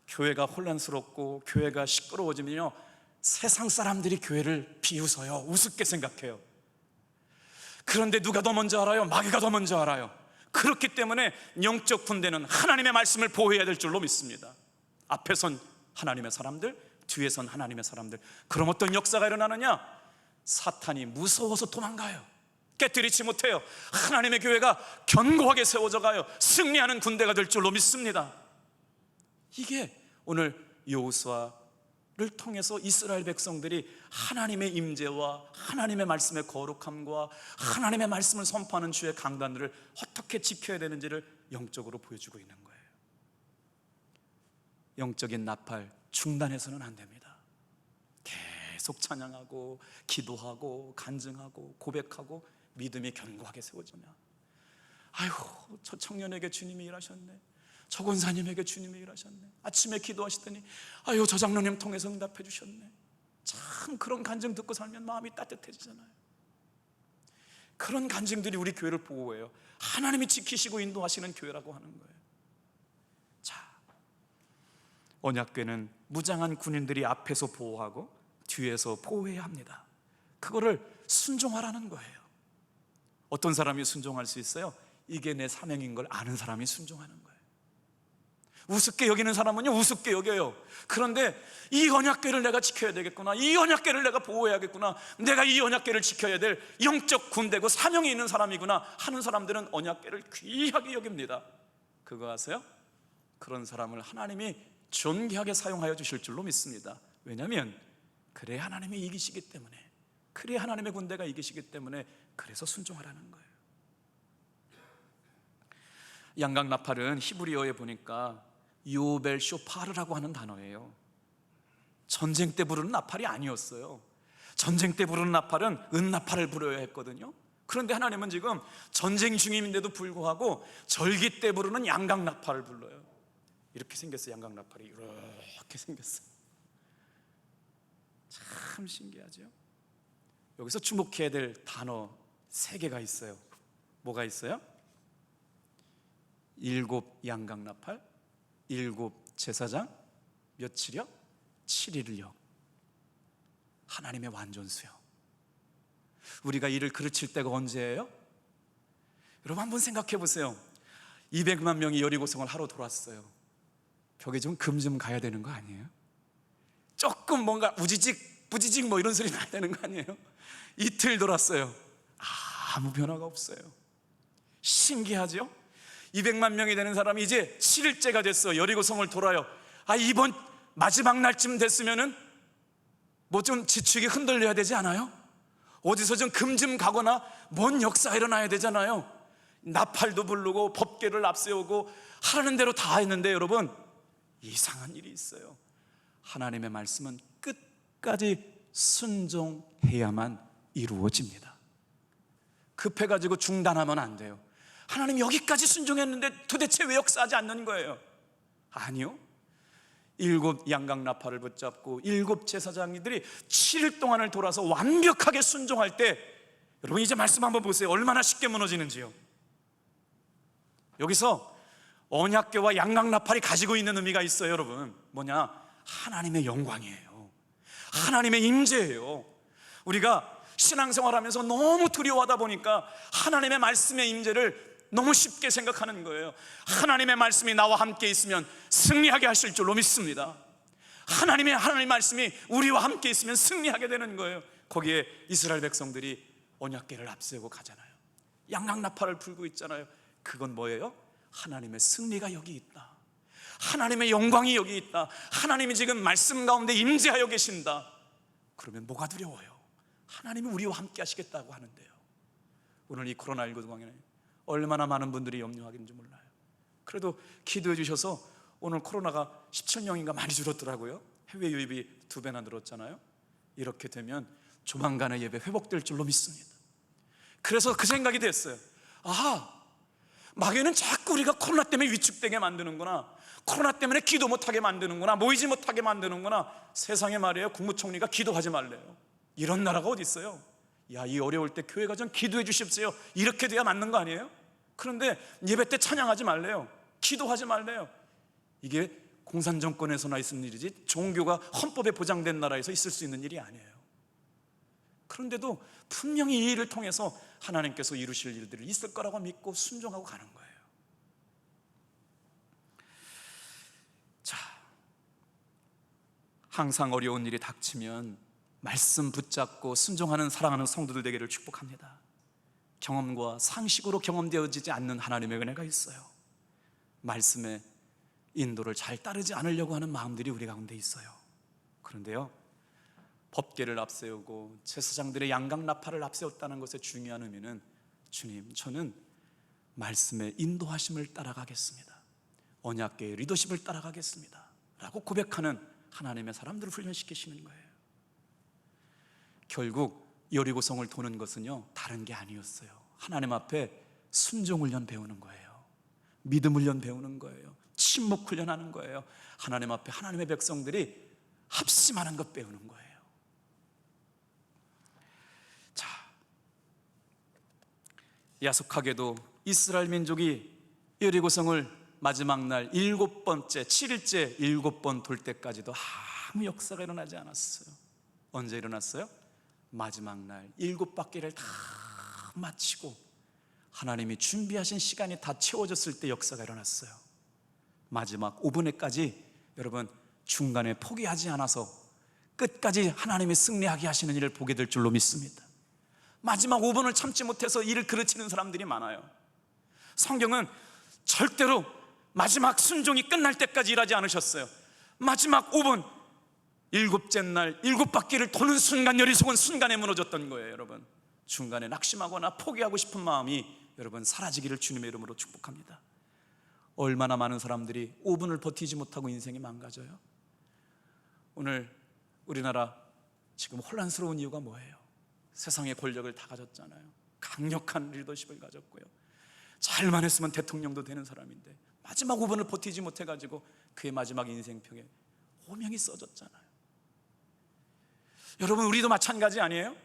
교회가 혼란스럽고 교회가 시끄러워지면요, 세상 사람들이 교회를 비웃어요. 우습게 생각해요. 그런데 누가 더 먼저 알아요? 마귀가 더 먼저 알아요. 그렇기 때문에 영적 군대는 하나님의 말씀을 보호해야 될 줄로 믿습니다. 앞에선 하나님의 사람들, 뒤에선 하나님의 사람들. 그럼 어떤 역사가 일어나느냐? 사탄이 무서워서 도망가요. 깨뜨리지 못해요. 하나님의 교회가 견고하게 세워져 가요. 승리하는 군대가 될 줄로 믿습니다. 이게 오늘 여호수아를 통해서 이스라엘 백성들이 하나님의 임재와 하나님의 말씀의 거룩함과 하나님의 말씀을 선포하는 주의 강단들을 어떻게 지켜야 되는지를 영적으로 보여주고 있는 거예요. 영적인 나팔 중단해서는 안 됩니다. 계속 찬양하고 기도하고 간증하고 고백하고 믿음이 견고하게 세워지냐. 아이고, 저 청년에게 주님이 일하셨네, 저 권사님에게 주님이 일하셨네, 아침에 기도하시더니 아유, 저 장로님 통해서 응답해 주셨네. 참 그런 간증 듣고 살면 마음이 따뜻해지잖아요. 그런 간증들이 우리 교회를 보호해요. 하나님이 지키시고 인도하시는 교회라고 하는 거예요. 자, 언약궤는 무장한 군인들이 앞에서 보호하고 뒤에서 보호해야 합니다. 그거를 순종하라는 거예요. 어떤 사람이 순종할 수 있어요? 이게 내 사명인 걸 아는 사람이 순종하는 거예요. 우습게 여기는 사람은요 우습게 여겨요. 그런데 이 언약궤를 내가 지켜야 되겠구나, 이 언약궤를 내가 보호해야겠구나, 내가 이 언약궤를 지켜야 될 영적 군대고 사명이 있는 사람이구나 하는 사람들은 언약궤를 귀하게 여깁니다. 그거 아세요? 그런 사람을 하나님이 존귀하게 사용하여 주실 줄로 믿습니다. 왜냐하면 그래야 하나님이 이기시기 때문에, 그래야 하나님의 군대가 이기시기 때문에, 그래서 순종하라는 거예요. 양각나팔은 히브리어에 보니까 요벨 쇼파르라고 하는 단어예요. 전쟁 때 부르는 나팔이 아니었어요. 전쟁 때 부르는 나팔은 은나팔을 불어야 했거든요. 그런데 하나님은 지금 전쟁 중임인데도 불구하고 절기 때 부르는 양각나팔을 불러요. 이렇게 생겼어요. 양각나팔이 이렇게 생겼어요. 참 신기하죠. 여기서 주목해야 될 단어 3개가 있어요. 뭐가 있어요? 7 양각나팔, 7 제사장, 며칠이요? 7일을요. 하나님의 완전수요. 우리가 이를 그르칠 때가 언제예요? 여러분 한번 생각해 보세요. 200만 명이 여리고성을 하러 돌았어요. 벽에 좀 금 좀 가야 되는 거 아니에요? 조금 뭔가 우지직 부지직 뭐 이런 소리 나야 되는 거 아니에요? 이틀 돌았어요. 아무 변화가 없어요. 신기하죠? 200만 명이 되는 사람이 이제 7일째가 됐어. 여리고성을 돌아요. 이번 마지막 날쯤 됐으면은 뭐 좀 지축이 흔들려야 되지 않아요? 어디서 좀 금 좀 가거나 뭔 역사가 일어나야 되잖아요. 나팔도 부르고 법궤를 앞세우고 하라는 대로 다 했는데 여러분, 이상한 일이 있어요. 하나님의 말씀은 끝까지 순종해야만 이루어집니다. 급해가지고 중단하면 안 돼요. 하나님 여기까지 순종했는데 도대체 왜 역사하지 않는 거예요? 아니요. 7 양각나팔을 붙잡고 7 제사장들이 7일 동안을 돌아서 완벽하게 순종할 때, 여러분 이제 말씀 한번 보세요. 얼마나 쉽게 무너지는지요. 여기서 언약궤와 양각나팔이 가지고 있는 의미가 있어요. 여러분 뭐냐? 하나님의 영광이에요. 하나님의 임재예요. 우리가 신앙생활하면서 너무 두려워하다 보니까 하나님의 말씀의 임재를 너무 쉽게 생각하는 거예요. 하나님의 말씀이 나와 함께 있으면 승리하게 하실 줄로 믿습니다. 하나님의 말씀이 우리와 함께 있으면 승리하게 되는 거예요. 거기에 이스라엘 백성들이 언약궤를 앞세우고 가잖아요. 양각나팔을 불고 있잖아요. 그건 뭐예요? 하나님의 승리가 여기 있다, 하나님의 영광이 여기 있다, 하나님이 지금 말씀 가운데 임재하여 계신다. 그러면 뭐가 두려워요? 하나님이 우리와 함께 하시겠다고 하는데요. 오늘 이 코로나19 상황에는 얼마나 많은 분들이 염려하기는지 몰라요. 그래도 기도해 주셔서 오늘 코로나가 17명인가 많이 줄었더라고요. 해외 유입이 2배나 늘었잖아요. 이렇게 되면 조만간에 예배 회복될 줄로 믿습니다. 그래서 그 생각이 됐어요. 마귀는 자꾸 우리가 코로나 때문에 위축되게 만드는구나, 코로나 때문에 기도 못하게 만드는구나, 모이지 못하게 만드는구나. 세상에 말이에요, 국무총리가 기도하지 말래요. 이런 나라가 어디 있어요? 이 어려울 때 교회가 좀 기도해 주십시오, 이렇게 돼야 맞는 거 아니에요? 그런데 예배 때 찬양하지 말래요, 기도하지 말래요. 이게 공산정권에서나 있는 일이지 종교가 헌법에 보장된 나라에서 있을 수 있는 일이 아니에요. 그런데도 분명히 이 일을 통해서 하나님께서 이루실 일들이 있을 거라고 믿고 순종하고 가는 거예요. 자, 항상 어려운 일이 닥치면 말씀 붙잡고 순종하는 사랑하는 성도들 되기를 축복합니다. 경험과 상식으로 경험되어지지 않는 하나님의 은혜가 있어요. 말씀의 인도를 잘 따르지 않으려고 하는 마음들이 우리 가운데 있어요. 그런데요, 법궤를 앞세우고 제사장들의 양각나팔을 앞세웠다는 것의 중요한 의미는, 주님, 저는 말씀의 인도하심을 따라가겠습니다, 언약궤의 리더십을 따라가겠습니다 라고 고백하는 하나님의 사람들을 훈련시키시는 거예요. 결국 여리고성을 도는 것은요, 다른 게 아니었어요. 하나님 앞에 순종 훈련 배우는 거예요. 믿음 훈련 배우는 거예요. 침묵 훈련하는 거예요. 하나님 앞에 하나님의 백성들이 합심하는 것 배우는 거예요. 자, 야속하게도 이스라엘 민족이 여리고성을 마지막 날 7번째 7일째 7번 돌 때까지도 아무 역사가 일어나지 않았어요. 언제 일어났어요? 마지막 날 7바퀴를 다 마치고 하나님이 준비하신 시간이 다 채워졌을 때 역사가 일어났어요. 마지막 5분에까지 여러분 중간에 포기하지 않아서 끝까지 하나님이 승리하게 하시는 일을 보게 될 줄로 믿습니다. 마지막 5분을 참지 못해서 일을 그르치는 사람들이 많아요. 성경은 절대로 마지막 순종이 끝날 때까지 일하지 않으셨어요. 마지막 5분, 일곱째 날 7바퀴를 도는 순간 여리속은 순간에 무너졌던 거예요. 여러분, 중간에 낙심하거나 포기하고 싶은 마음이 여러분 사라지기를 주님의 이름으로 축복합니다. 얼마나 많은 사람들이 5분을 버티지 못하고 인생이 망가져요. 오늘 우리나라 지금 혼란스러운 이유가 뭐예요? 세상의 권력을 다 가졌잖아요. 강력한 리더십을 가졌고요. 잘만 했으면 대통령도 되는 사람인데 마지막 5분을 버티지 못해가지고 그의 마지막 인생평에 오명이 써졌잖아요. 여러분, 우리도 마찬가지 아니에요?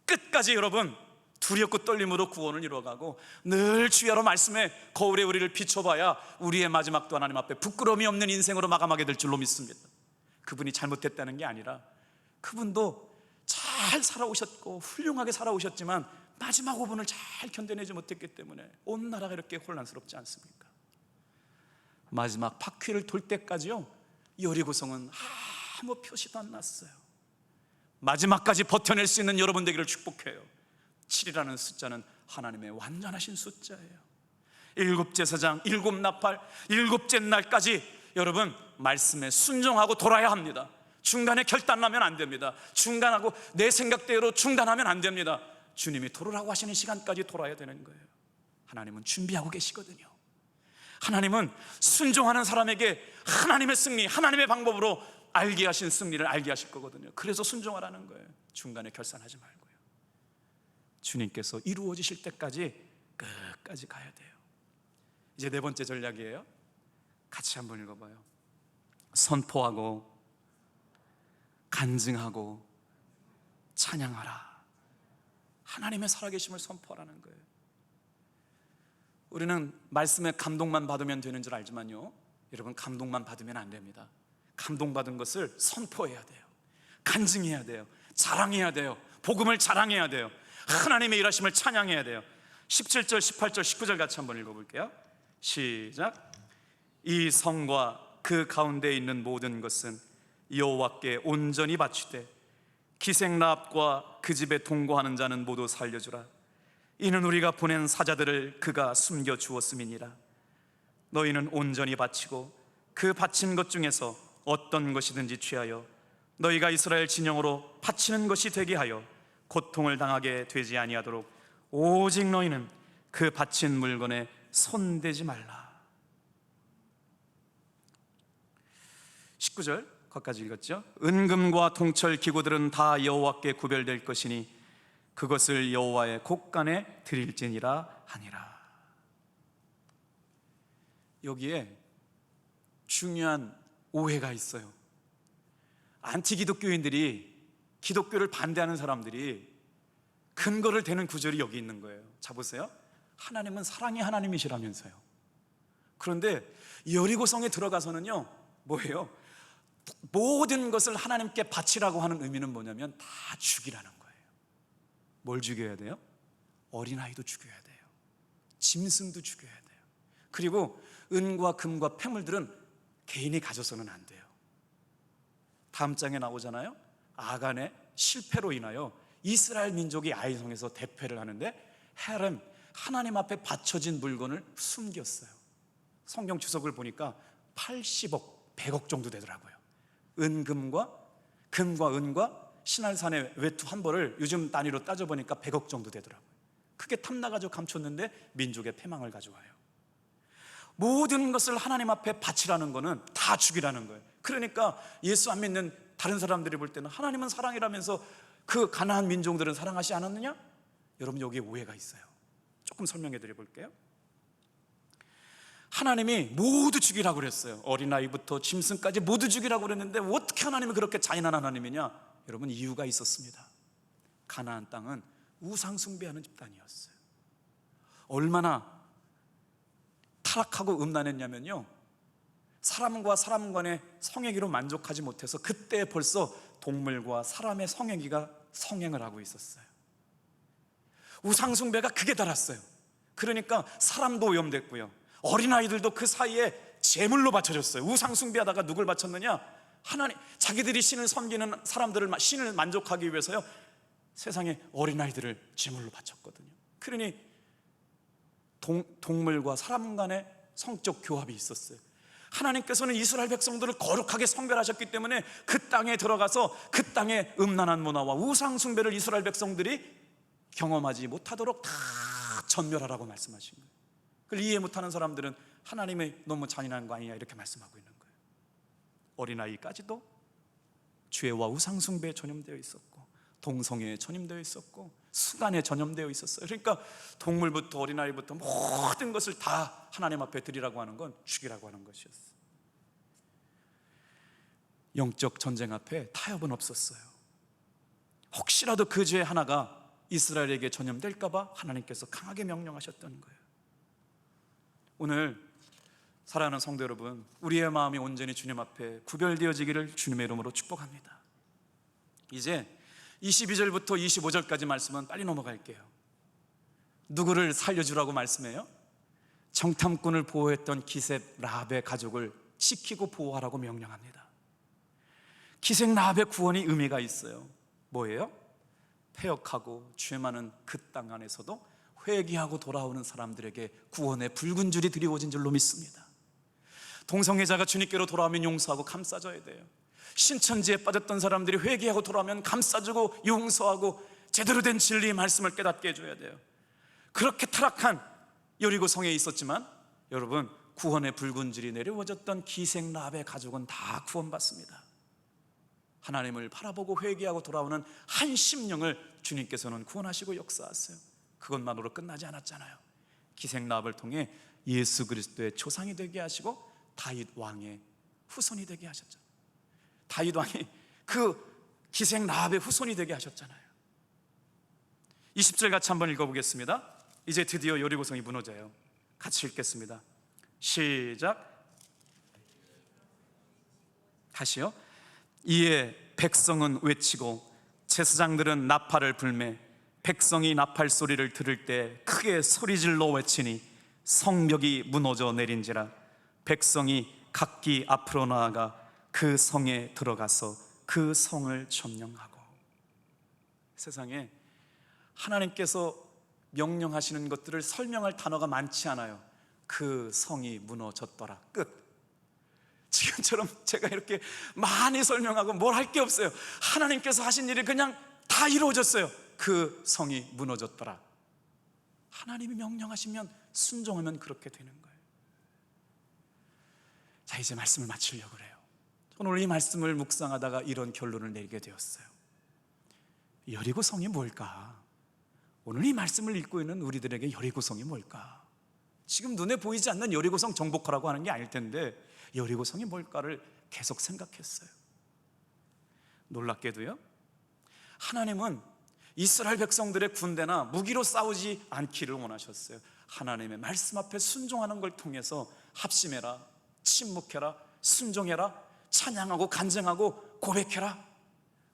끝까지 여러분 두렵고 떨림으로 구원을 이루어가고 늘 주야로 말씀에 거울에 우리를 비춰봐야 우리의 마지막도 하나님 앞에 부끄러움이 없는 인생으로 마감하게 될 줄로 믿습니다. 그분이 잘못했다는 게 아니라 그분도 잘 살아오셨고 훌륭하게 살아오셨지만 마지막 5분을 잘 견뎌내지 못했기 때문에 온 나라가 이렇게 혼란스럽지 않습니까? 마지막 바퀴를 돌 때까지요, 여리고성은 아무 표시도 안 났어요. 마지막까지 버텨낼 수 있는 여러분 되기를 축복해요. 7이라는 숫자는 하나님의 완전하신 숫자예요. 7제사장 7나팔 7째 날까지 여러분 말씀에 순종하고 돌아야 합니다. 중간에 결단하면 안 됩니다. 중간하고 내 생각대로 중단하면 안 됩니다. 주님이 돌으라고 하시는 시간까지 돌아야 되는 거예요. 하나님은 준비하고 계시거든요. 하나님은 순종하는 사람에게 하나님의 승리, 하나님의 방법으로 알게 하신 승리를 알게 하실 거거든요. 그래서 순종하라는 거예요. 중간에 결산하지 말고요. 주님께서 이루어지실 때까지 끝까지 가야 돼요. 이제 4번째 전략이에요. 같이 한번 읽어봐요. 선포하고 간증하고 찬양하라. 하나님의 살아계심을 선포하라는 거예요. 우리는 말씀에 감동만 받으면 되는 줄 알지만요, 여러분, 감동만 받으면 안 됩니다. 감동받은 것을 선포해야 돼요. 간증해야 돼요. 자랑해야 돼요. 복음을 자랑해야 돼요. 하나님의 일하심을 찬양해야 돼요. 17절, 18절, 19절 같이 한번 읽어볼게요. 시작. 이 성과 그 가운데 있는 모든 것은 여호와께 온전히 바치되 기생라합과 그 집에 동거하는 자는 모두 살려주라. 이는 우리가 보낸 사자들을 그가 숨겨 주었음이니라. 너희는 온전히 바치고 그 바친 것 중에서 어떤 것이든지 취하여 너희가 이스라엘 진영으로 바치는 것이 되게 하여 고통을 당하게 되지 아니하도록 오직 너희는 그 바친 물건에 손대지 말라. 19절 거기까지 읽었죠? 은금과 동철 기구들은 다 여호와께 구별될 것이니 그것을 여호와의 곳간에 드릴지니라 하니라. 여기에 중요한 오해가 있어요. 안티기독교인들이, 기독교를 반대하는 사람들이 근거를 대는 구절이 여기 있는 거예요. 자 보세요. 하나님은 사랑의 하나님이시라면서요. 그런데 여리고성에 들어가서는요, 뭐예요? 모든 것을 하나님께 바치라고 하는 의미는 뭐냐면 다 죽이라는 거예요. 뭘 죽여야 돼요? 어린아이도 죽여야 돼요. 짐승도 죽여야 돼요. 그리고 은과 금과 폐물들은 개인이 가져서는 안 돼요. 다음 장에 나오잖아요. 아간의 실패로 인하여 이스라엘 민족이 아이성에서 대패를 하는데 헤렘, 하나님 앞에 바쳐진 물건을 숨겼어요. 성경 주석을 보니까 80억, 100억 정도 되더라고요. 금과 은과 신할산의 외투 한 벌을 요즘 단위로 따져보니까 100억 정도 되더라고요. 크게 탐나가지고 감췄는데 민족의 패망을 가져와요. 모든 것을 하나님 앞에 바치라는 거는 다 죽이라는 거예요. 그러니까 예수 안 믿는 다른 사람들이 볼 때는 하나님은 사랑이라면서 그 가나안 민족들은 사랑하지 않았느냐? 여러분, 여기에 오해가 있어요. 조금 설명해 드려 볼게요. 하나님이 모두 죽이라고 그랬어요. 어린아이부터 짐승까지 모두 죽이라고 그랬는데 어떻게 하나님이 그렇게 잔인한 하나님이냐? 여러분, 이유가 있었습니다. 가나안 땅은 우상 숭배하는 집단이었어요. 얼마나 타락하고 음란했냐면요, 사람과 사람 간의 성행위로 만족하지 못해서 그때 벌써 동물과 사람의 성행위가 성행을 하고 있었어요. 우상 숭배가 극에 달았어요. 그러니까 사람도 오염됐고요, 어린아이들도 그 사이에 제물로 바쳐졌어요. 우상 숭배하다가 누굴 바쳤느냐? 하나님, 자기들이 신을 섬기는 사람들을, 신을 만족하기 위해서요, 세상에 어린아이들을 제물로 바쳤거든요. 그러니 동물과 사람 간의 성적 교합이 있었어요. 하나님께서는 이스라엘 백성들을 거룩하게 성별하셨기 때문에 그 땅에 들어가서 그 땅의 음란한 문화와 우상 숭배를 이스라엘 백성들이 경험하지 못하도록 다 전멸하라고 말씀하신 거예요. 그걸 이해 못하는 사람들은 하나님이 너무 잔인한 거 아니냐 이렇게 말씀하고 있는 거예요. 어린아이까지도 죄와 우상 숭배에 전염되어 있었고, 동성애에 전염되어 있었고, 수간에 전염되어 있었어요. 그러니까 동물부터 어린아이부터 모든 것을 다 하나님 앞에 드리라고 하는 건 죽이라고 하는 것이었어요. 영적 전쟁 앞에 타협은 없었어요. 혹시라도 그 죄 하나가 이스라엘에게 전염될까 봐 하나님께서 강하게 명령하셨던 거예요. 오늘 사랑하는 성도 여러분, 우리의 마음이 온전히 주님 앞에 구별되어지기를 주님의 이름으로 축복합니다. 이제 22절부터 25절까지 말씀은 빨리 넘어갈게요. 누구를 살려주라고 말씀해요? 정탐꾼을 보호했던 기숤 라합의 가족을 지키고 보호하라고 명령합니다. 기숤 라합의 구원이 의미가 있어요. 뭐예요? 패역하고 죄 많은 그 땅 안에서도 회개하고 돌아오는 사람들에게 구원의 붉은 줄이 드리워진 줄로 믿습니다. 동성애자가 주님께로 돌아오면 용서하고 감싸줘야 돼요. 신천지에 빠졌던 사람들이 회개하고 돌아오면 감싸주고 용서하고 제대로 된 진리의 말씀을 깨닫게 해줘야 돼요. 그렇게 타락한 여리고 성에 있었지만 여러분, 구원의 붉은 줄이 내려워졌던 기생 라합의 가족은 다 구원받습니다. 하나님을 바라보고 회개하고 돌아오는 한 심령을 주님께서는 구원하시고 역사하세요. 그것만으로 끝나지 않았잖아요. 기생 라합을 통해 예수 그리스도의 조상이 되게 하시고 다윗 왕의 후손이 되게 하셨잖아요. 다윗 왕이 그 기생 라합의 후손이 되게 하셨잖아요. 20절 같이 한번 읽어보겠습니다. 이제 드디어 여리고성이 무너져요. 같이 읽겠습니다. 시작. 다시요. 이에 백성은 외치고 제사장들은 나팔을 불매 백성이 나팔 소리를 들을 때 크게 소리질러 외치니 성벽이 무너져 내린지라 백성이 각기 앞으로 나아가 그 성에 들어가서 그 성을 점령하고. 세상에 하나님께서 명령하시는 것들을 설명할 단어가 많지 않아요. 그 성이 무너졌더라, 끝. 지금처럼 제가 이렇게 많이 설명하고 뭘 할 게 없어요. 하나님께서 하신 일이 그냥 다 이루어졌어요. 그 성이 무너졌더라. 하나님이 명령하시면 순종하면 그렇게 되는 거예요. 자, 이제 말씀을 마치려고 그래요. 저는 오늘 이 말씀을 묵상하다가 이런 결론을 내리게 되었어요. 여리고성이 뭘까? 오늘 이 말씀을 읽고 있는 우리들에게 여리고성이 뭘까? 지금 눈에 보이지 않는 여리고성 정복하라고 하는 게 아닐 텐데 여리고성이 뭘까를 계속 생각했어요. 놀랍게도요, 하나님은 이스라엘 백성들의 군대나 무기로 싸우지 않기를 원하셨어요. 하나님의 말씀 앞에 순종하는 걸 통해서 합심해라, 침묵해라, 순종해라, 찬양하고 간증하고 고백해라.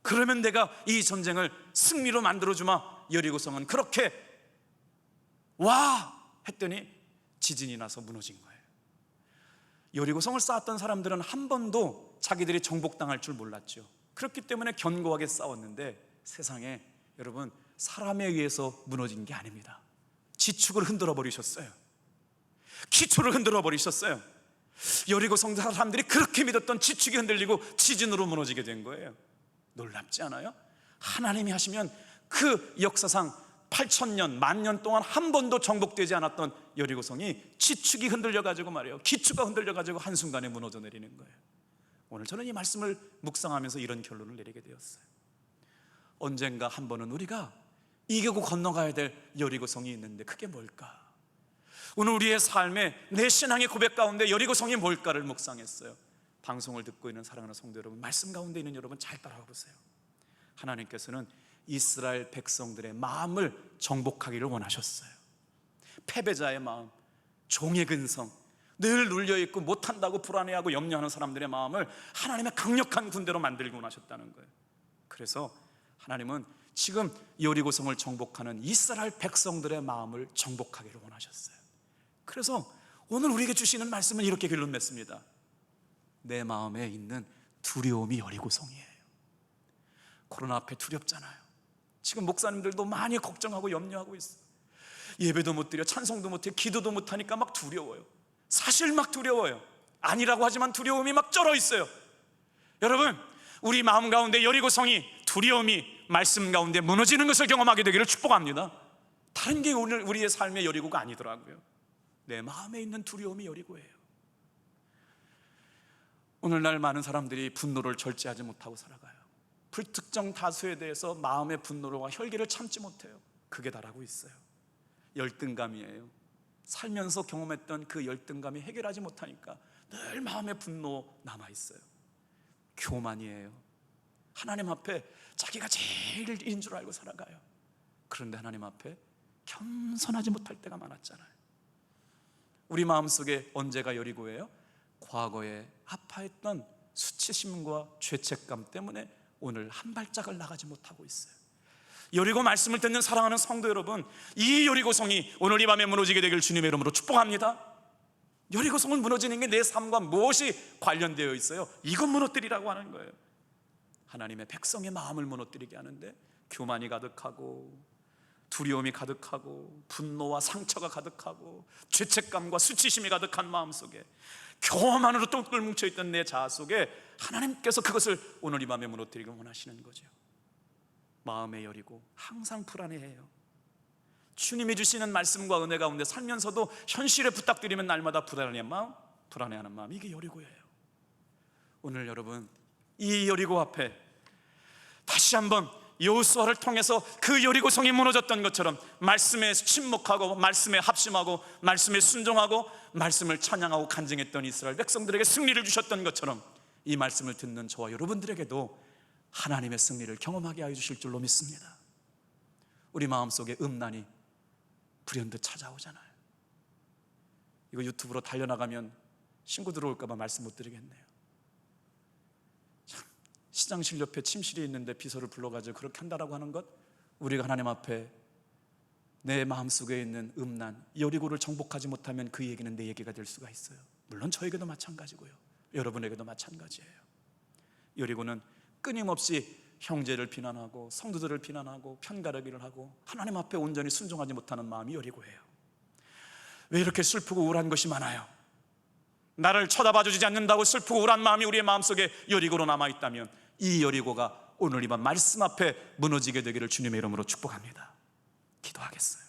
그러면 내가 이 전쟁을 승리로 만들어주마. 여리고성은 그렇게 와 했더니 지진이 나서 무너진 거예요. 여리고성을 쌓았던 사람들은 한 번도 자기들이 정복당할 줄 몰랐죠. 그렇기 때문에 견고하게 싸웠는데 세상에 여러분, 사람에 의해서 무너진 게 아닙니다. 지축을 흔들어 버리셨어요. 기초를 흔들어 버리셨어요. 여리고성 사람들이 그렇게 믿었던 지축이 흔들리고 지진으로 무너지게 된 거예요. 놀랍지 않아요? 하나님이 하시면 그 역사상 8,000년, 10,000년 동안 한 번도 정복되지 않았던 여리고성이 지축이 흔들려가지고 말이에요, 기초가 흔들려가지고 한순간에 무너져 내리는 거예요. 오늘 저는 이 말씀을 묵상하면서 이런 결론을 내리게 되었어요. 언젠가 한 번은 우리가 이기고 건너가야 될 여리고성이 있는데 그게 뭘까? 오늘 우리의 삶에 내 신앙의 고백 가운데 여리고성이 뭘까를 묵상했어요. 방송을 듣고 있는 사랑하는 성도 여러분, 말씀 가운데 있는 여러분 잘 따라가 보세요. 하나님께서는 이스라엘 백성들의 마음을 정복하기를 원하셨어요. 패배자의 마음, 종의 근성, 늘 눌려있고 못한다고 불안해하고 염려하는 사람들의 마음을 하나님의 강력한 군대로 만들기 원하셨다는 거예요. 그래서 하나님은 지금 여리고성을 정복하는 이스라엘 백성들의 마음을 정복하기를 원하셨어요. 그래서 오늘 우리에게 주시는 말씀은 이렇게 결론 맺습니다. 내 마음에 있는 두려움이 여리고성이에요. 코로나 앞에 두렵잖아요. 지금 목사님들도 많이 걱정하고 염려하고 있어요. 예배도 못 드려, 찬송도 못 해, 기도도 못 하니까 막 두려워요. 사실 막 두려워요. 아니라고 하지만 두려움이 막 쩔어 있어요. 여러분, 우리 마음 가운데 여리고성이, 두려움이 말씀 가운데 무너지는 것을 경험하게 되기를 축복합니다. 다른 게 오늘 우리의 삶의 여리고가 아니더라고요. 내 마음에 있는 두려움이 여리고예요. 오늘날 많은 사람들이 분노를 절제하지 못하고 살아가요. 불특정 다수에 대해서 마음의 분노와 혈기를 참지 못해요. 그게 다라고 있어요. 열등감이에요. 살면서 경험했던 그 열등감이 해결하지 못하니까 늘 마음의 분노 남아있어요. 교만이에요. 하나님 앞에 자기가 제일인 줄 알고 살아가요. 그런데 하나님 앞에 겸손하지 못할 때가 많았잖아요. 우리 마음속에 언제가 여리고예요? 과거에 아파했던 수치심과 죄책감 때문에 오늘 한 발짝을 나가지 못하고 있어요. 여리고 말씀을 듣는 사랑하는 성도 여러분, 이 여리고성이 오늘 이 밤에 무너지게 되길 주님의 이름으로 축복합니다. 여리고성은 무너지는 게 내 삶과 무엇이 관련되어 있어요? 이것 무너뜨리라고 하는 거예요. 하나님의 백성의 마음을 무너뜨리게 하는데 교만이 가득하고 두려움이 가득하고 분노와 상처가 가득하고 죄책감과 수치심이 가득한 마음속에 교만으로 똥을 뭉쳐있던 내 자아 속에 하나님께서 그것을 오늘 이 밤에 무너뜨리기 원하시는 거죠. 마음에 여리고 항상 불안해해요. 주님이 주시는 말씀과 은혜 가운데 살면서도 현실에 부탁드리면 날마다 불안해하는 마음, 이게 여리고예요. 오늘 여러분, 이 여리고 앞에 다시 한번 여호수아를 통해서 그 여리고성이 무너졌던 것처럼 말씀에 침묵하고 말씀에 합심하고 말씀에 순종하고 말씀을 찬양하고 간증했던 이스라엘 백성들에게 승리를 주셨던 것처럼 이 말씀을 듣는 저와 여러분들에게도 하나님의 승리를 경험하게 하여 주실 줄로 믿습니다. 우리 마음속에 음란이 불현듯 찾아오잖아요. 이거 유튜브로 달려나가면 신고 들어올까 봐 말씀 못 드리겠네요. 참, 시장실 옆에 침실이 있는데 비서를 불러가지고 그렇게 한다라고 하는 것, 우리가 하나님 앞에 내 마음속에 있는 음란, 여리고를 정복하지 못하면 그 얘기는 내 얘기가 될 수가 있어요. 물론 저에게도 마찬가지고요, 여러분에게도 마찬가지예요. 여리고는 끊임없이 형제를 비난하고 성도들을 비난하고 편가르기를 하고 하나님 앞에 온전히 순종하지 못하는 마음이 여리고예요. 왜 이렇게 슬프고 우울한 것이 많아요? 나를 쳐다봐주지 않는다고 슬프고 우울한 마음이 우리의 마음속에 여리고로 남아있다면 이 여리고가 오늘 이 밤 말씀 앞에 무너지게 되기를 주님의 이름으로 축복합니다. 기도하겠어요.